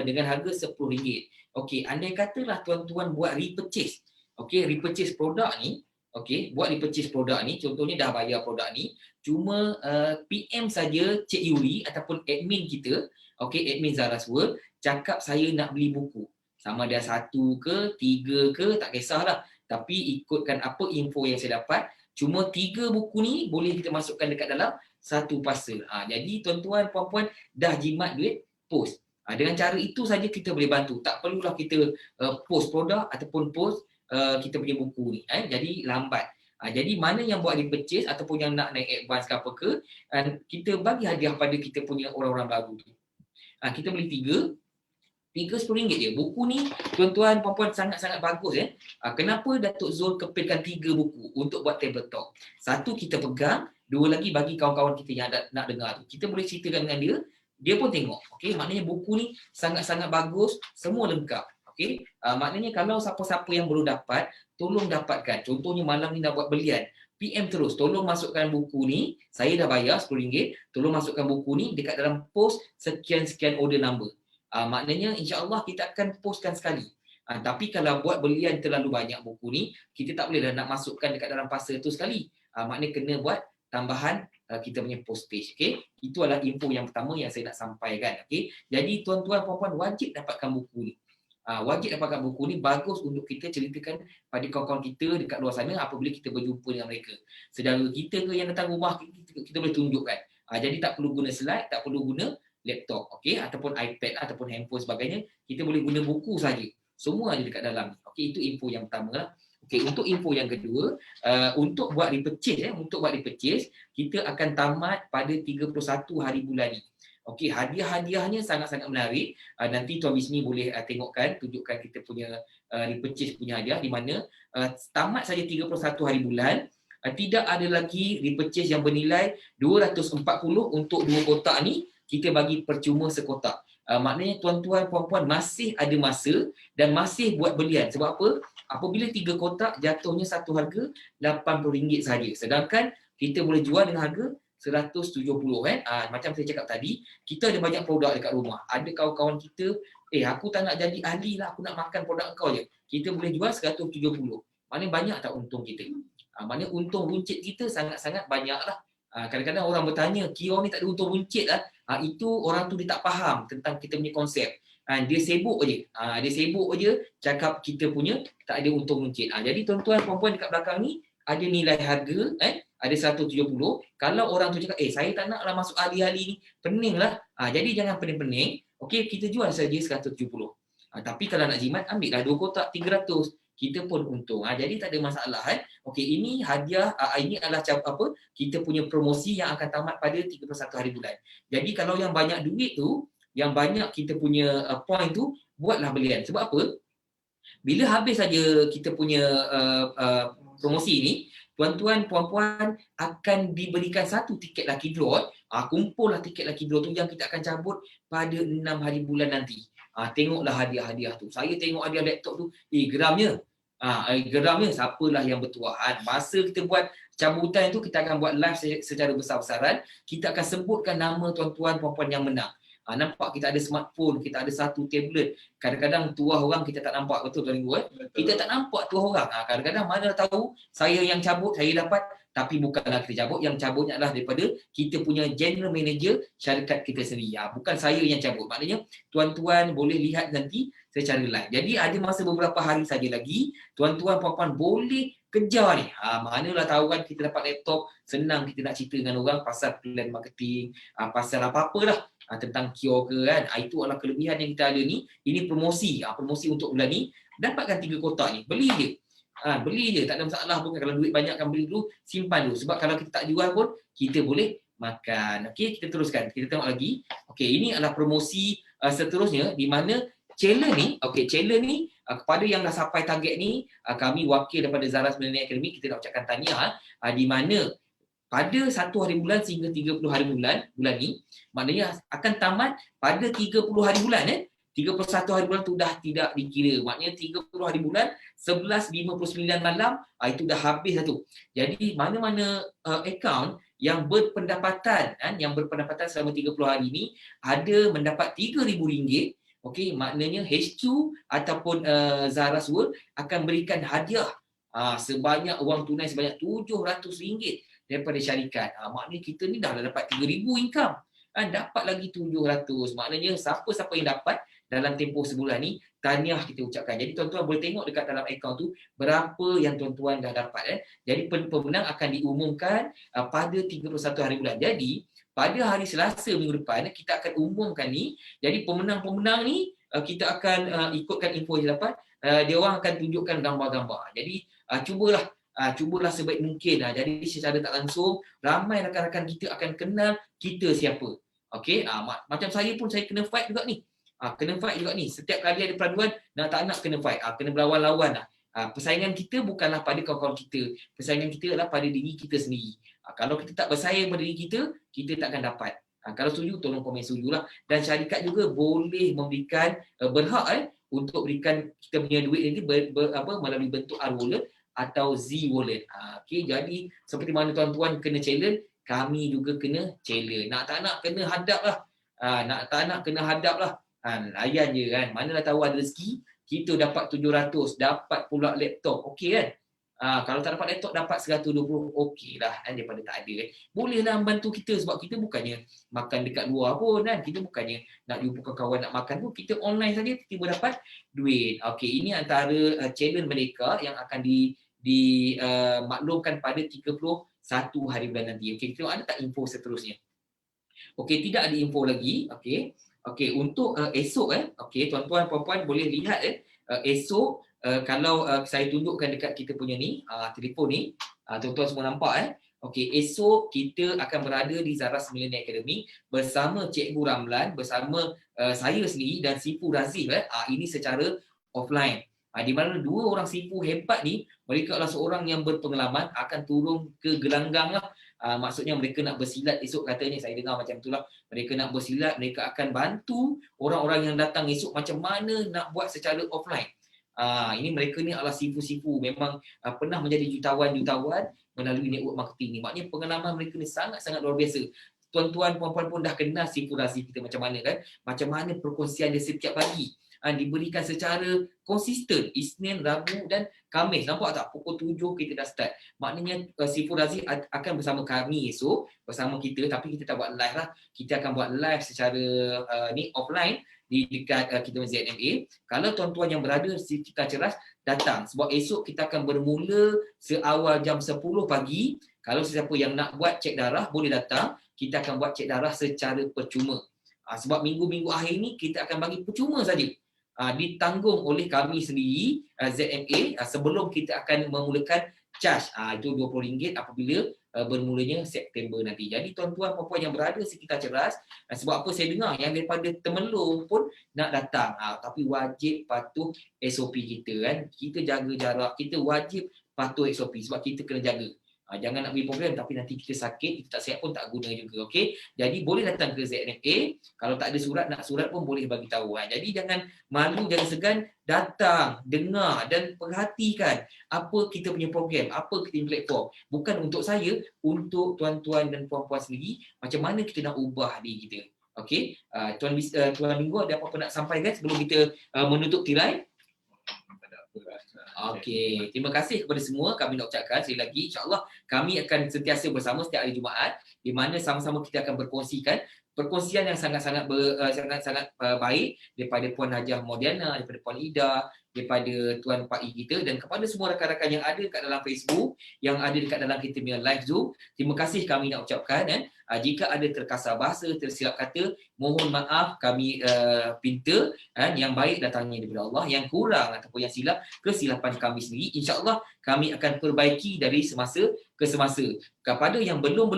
dengan harga RM10. Okey, andai katalah tuan-tuan buat repurchase. Okey, repurchase produk ni, okey, buat repurchase produk ni, contohnya dah bayar produk ni, cuma PM saja Cik Yuri ataupun admin kita, okey, admin Zara's World, cakap saya nak beli buku. Sama ada 1 ke, 3 ke, tak kisahlah. Tapi ikutkan apa info yang saya dapat, cuma 3 buku ni boleh kita masukkan dekat dalam satu parcel. Jadi tuan-tuan, puan-puan dah jimat duit, post. Dengan cara itu saja kita boleh bantu. Tak perlulah kita post produk ataupun post kita punya buku ni. Jadi lambat. Jadi mana yang buat repurchase ataupun yang nak naik advance ke apa ke, kita bagi hadiah pada kita punya orang-orang baru tu. Kita beli 3 RM10 je. Buku ni tuan-tuan puan-puan sangat-sangat bagus. Kenapa Datuk Zul kepilkan 3 buku untuk buat tabletop? 1 kita pegang, 2 lagi bagi kawan-kawan kita yang nak dengar tu. Kita boleh ceritakan dengan dia pun tengok. Okey, maknanya buku ni sangat-sangat bagus, semua lengkap. Okay? Maknanya kalau siapa-siapa yang belum dapat, tolong dapatkan. Contohnya malam ni nak buat belian, PM terus, tolong masukkan buku ni, saya dah bayar RM10, tolong masukkan buku ni dekat dalam post sekian-sekian order number. Maknanya insya-Allah kita akan postkan sekali. Tapi kalau buat belian terlalu banyak buku ni, kita tak boleh dah nak masukkan dekat dalam parcel tu sekali. Maknanya kena buat tambahan kita punya postage. Okay? Itu adalah info yang pertama yang saya nak sampaikan. Okay? Jadi tuan-tuan puan-puan wajib dapatkan buku ni. Wajib dapatkan buku ni, bagus untuk kita ceritakan pada kawan-kawan kita dekat luar sana apabila kita berjumpa dengan mereka. Saudara kita ke yang datang rumah, kita boleh tunjukkan. Jadi tak perlu guna slide, tak perlu guna laptop, okey, ataupun iPad ataupun handphone sebagainya, kita boleh guna buku saja. Semua ada dekat dalam. Okey, itu info yang pertama lah. Okey, untuk info yang kedua, untuk buat repurchase, kita akan tamat pada 31 hari bulan ni. Okey, hadiah-hadiahnya sangat-sangat menarik. Nanti Tuan Bismi boleh tengokkan, tunjukkan kita punya repurchase punya hadiah di mana tamat saja 31 hari bulan, tidak ada lagi repurchase yang bernilai 240 untuk 2 kotak ni, kita bagi percuma sekotak. Maknanya tuan-tuan puan-puan masih ada masa dan masih buat belian. Sebab apa? Apabila 3 kotak jatuhnya satu harga RM80 saja. Sedangkan kita boleh jual dengan harga 170 macam saya cakap tadi, kita ada banyak produk dekat rumah. Ada kawan-kawan kita, aku tak nak jadi ahli lah, aku nak makan produk kau je. Kita boleh jual 170. Maknanya banyak tak untung kita? Maknanya untung runcit kita sangat-sangat banyak lah. Kadang-kadang orang bertanya, KIO ni tak ada untung runcit lah. Itu orang tu dia tak faham tentang kita punya konsep. Dia sibuk je cakap kita punya tak ada untung runcit. Jadi tuan-tuan puan-puan dekat belakang ni ada nilai harga, ada 170. Kalau orang tu cakap, saya tak naklah masuk ahli-ahli ni, pening lah. Jadi jangan pening-pening. Okey, kita jual saja 170. Tapi kalau nak jimat, ambil lah 2 kotak 300. Kita pun untung. Jadi tak ada masalah. Okey, ini hadiah, ini adalah kita punya promosi yang akan tamat pada 31 hari bulan. Jadi kalau yang banyak duit tu, yang banyak kita punya point tu, buatlah belian. Sebab apa? Bila habis saja kita punya promosi ni, tuan-tuan, puan-puan akan diberikan 1 tiket lucky draw. Kumpullah tiket lucky draw tu yang kita akan cabut pada 6 hari bulan nanti. Tengoklah hadiah-hadiah tu. Saya tengok hadiah laptop tu, geramnya. Geramnya siapalah yang bertuah. Masa kita buat cabutan itu, kita akan buat live secara besar-besaran. Kita akan sebutkan nama tuan-tuan puan-puan yang menang. Nampak kita ada smartphone, kita ada satu tablet. Kadang-kadang tuah orang kita tak nampak, betul Tuan Ibu? Kita tak nampak tuah orang. Kadang-kadang mana tahu saya yang cabut, saya dapat. Tapi bukanlah kita cabut, yang cabutnya adalah daripada kita punya general manager syarikat kita sendiri. Bukan saya yang cabut. Maknanya tuan-tuan boleh lihat nanti secara live. Jadi ada masa beberapa hari saja lagi, tuan-tuan puan-puan boleh kejar ni. Manalah tahu kan kita dapat laptop, senang kita nak cerita dengan orang pasal plan marketing, pasal apa-apalah. Tentang kios ke kan. Itu adalah kelebihan yang kita ada ni. Ini promosi. Promosi untuk bulan ni. Dapatkan 3 kotak ni. Beli je. Beli je. Tak ada masalah pun. Kalau duit banyak kan beli dulu. Simpan dulu. Sebab kalau kita tak jual pun, kita boleh makan. Okey, kita teruskan. Kita tengok lagi. Okey, ini adalah promosi seterusnya. Di mana challenge ni, kepada yang dah sampai target ni, kami wakil daripada Zaras Millennial Academy, kita nak ucapkan tahniah. Di mana pada 1 hari bulan sehingga 30 hari bulan ni, maknanya akan tamat pada 30 hari bulan 31 hari bulan tu dah tidak dikira. Maknanya 30 hari bulan 11.59 malam itu dah habis dah tu. Jadi mana-mana akaun yang berpendapatan selama 30 hari ni ada mendapat RM3,000. Okey, maknanya HQ ataupun Zaras World akan berikan hadiah sebanyak wang tunai sebanyak RM700 daripada syarikat. Maknanya kita ni dah dapat 3,000 income. Dapat lagi 700. Maknanya siapa-siapa yang dapat dalam tempoh sebulan ni, tahniah kita ucapkan. Jadi tuan-tuan boleh tengok dekat dalam akaun tu berapa yang tuan-tuan dah dapat. Jadi pemenang akan diumumkan pada 31 hari bulan. Jadi pada hari Selasa minggu depan kita akan umumkan ni. Jadi pemenang-pemenang ni kita akan ikutkan info yang dapat. Dia orang akan tunjukkan gambar-gambar. Jadi cubalah sebaik mungkin. Jadi secara tak langsung ramai rakan-rakan kita akan kenal kita siapa. Okey, macam saya pun saya kena fight juga ni. Setiap kali ada peraduan, tak nak kena fight. Kena berlawan-lawan. Persaingan kita bukanlah pada kawan-kawan kita. Persaingan kita adalah pada diri kita sendiri. Kalau kita tak bersaing pada diri kita, kita tak akan dapat. Kalau setuju, tolong komen setujulah. Dan syarikat juga boleh memberikan berhak untuk berikan kita punya duit ini melalui bentuk R-Wallet atau Z-Wallet. Okay, jadi seperti mana tuan-tuan kena challenge, kami juga kena challenge. Nak tak nak kena hadap lah. Layan je kan. Manalah tahu ada rezeki, kita dapat 700, dapat pula laptop. Okey kan? Kalau tak dapat laptop, dapat 120. Okey lah kan, daripada tak ada kan. Bolehlah membantu kita sebab kita bukannya makan dekat luar pun kan. Kita bukannya nak jumpa kawan nak makan pun. Kita online saja tiba dapat duit. Okey, ini antara challenge mereka yang akan dimaklumkan pada 31 hari bulan nanti. Okey, kita tengok ada tak info seterusnya. Okey, tidak ada info lagi. Okey, untuk esok okey, tuan-tuan puan-puan boleh lihat esok kalau saya tunjukkan dekat kita punya ni telefon ni, tuan-tuan semua nampak Okey, esok kita akan berada di Zaras Millennial Academy bersama Cikgu Ramlan, bersama saya sendiri dan Sifu Razif ini secara offline. Di mana 2 orang sifu hebat ni, mereka adalah seorang yang berpengalaman, akan turun ke gelanggang lah. Maksudnya mereka nak bersilat esok katanya, saya dengar macam itulah. Mereka nak bersilat, mereka akan bantu orang-orang yang datang esok macam mana nak buat secara offline. Ini mereka ni adalah sifu-sifu, memang pernah menjadi jutawan-jutawan melalui network marketing ni. Maknanya pengalaman mereka ni sangat-sangat luar biasa. Tuan-tuan, puan-puan pun dah kenal sifu Razif kita macam mana kan. Macam mana perkongsian dia setiap pagi. Diberikan secara konsisten Isnin, Rabu dan Khamis. Nampak tak? Pukul 7 kita dah start. Maknanya Sifu Razif akan bersama kami esok, bersama kita, tapi kita tak buat live lah. Kita akan buat live secara offline di dekat kita ZMA. Kalau tuan-tuan yang berada di sekitar Ceras, datang. Sebab esok kita akan bermula seawal jam 10 pagi. Kalau sesiapa yang nak buat cek darah, boleh datang. Kita akan buat cek darah secara percuma. Sebab minggu-minggu akhir ni kita akan bagi percuma saja. Ditanggung oleh kami sendiri ZMA sebelum kita akan memulakan charge itu RM20 apabila bermulanya September nanti. Jadi tuan-tuan puan-puan yang berada sekitar Ceras, sebab apa saya dengar yang daripada Temelong pun nak datang, tapi wajib patuh SOP kita kan. Kita jaga jarak, kita wajib patuh SOP sebab kita kena jaga. Jangan nak beli program tapi nanti kita sakit, kita tak sihat pun tak guna juga. Okey. Jadi boleh datang ke ZNFA. Kalau tak ada surat, nak surat pun boleh bagi tahu. Jadi jangan malu, jangan segan, datang, dengar dan perhatikan apa kita punya program, apa kita punya platform. Bukan untuk saya, untuk tuan-tuan dan puan-puan sendiri, macam mana kita nak ubah diri kita. Okey. Tuan Minggu ada apa-apa nak sampaikan sebelum kita menutup tirai? Okey, terima kasih kepada semua. Kami nak ucapkan sekali lagi, insya-Allah kami akan sentiasa bersama setiap hari Jumaat di mana sama-sama kita akan berkongsikan perkongsian yang sangat-sangat baik daripada Puan Hajah Maudiana, daripada Puan Ida, daripada Tuan Pak I kita dan kepada semua rakan-rakan yang ada dekat dalam Facebook, yang ada dekat dalam kita punya live Zoom. Terima kasih kami nak ucapkan. Jika ada terkasar bahasa, tersilap kata, mohon maaf, kami pinta yang baik datangnya daripada Allah, yang kurang ataupun yang silap, kesilapan kami sendiri. InsyaAllah kami akan perbaiki dari semasa ke semasa. Kepada yang belum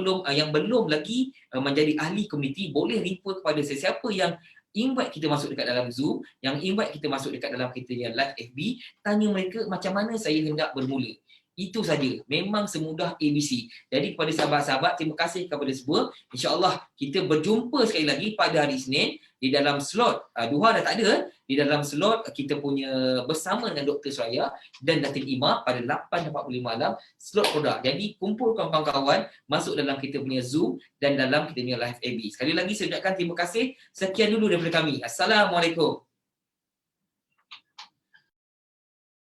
lagi menjadi ahli komuniti, boleh refer kepada sesiapa yang invite kita masuk dekat dalam Zoom, yang invite kita masuk dekat dalam kita punya live FB, tanya mereka macam mana saya hendak bermula. Itu saja. Memang semudah ABC. Jadi kepada sahabat-sahabat, terima kasih kepada semua. InsyaAllah kita berjumpa sekali lagi pada hari Isnin di dalam slot. Duha dah tak ada. Di dalam slot kita punya bersama dengan Dr. Suraya dan Datin Ima pada 8.45 malam slot produk. Jadi kumpulkan kawan-kawan masuk dalam kita punya Zoom dan dalam kita punya live AB. Sekali lagi saya ucapkan terima kasih. Sekian dulu daripada kami. Assalamualaikum.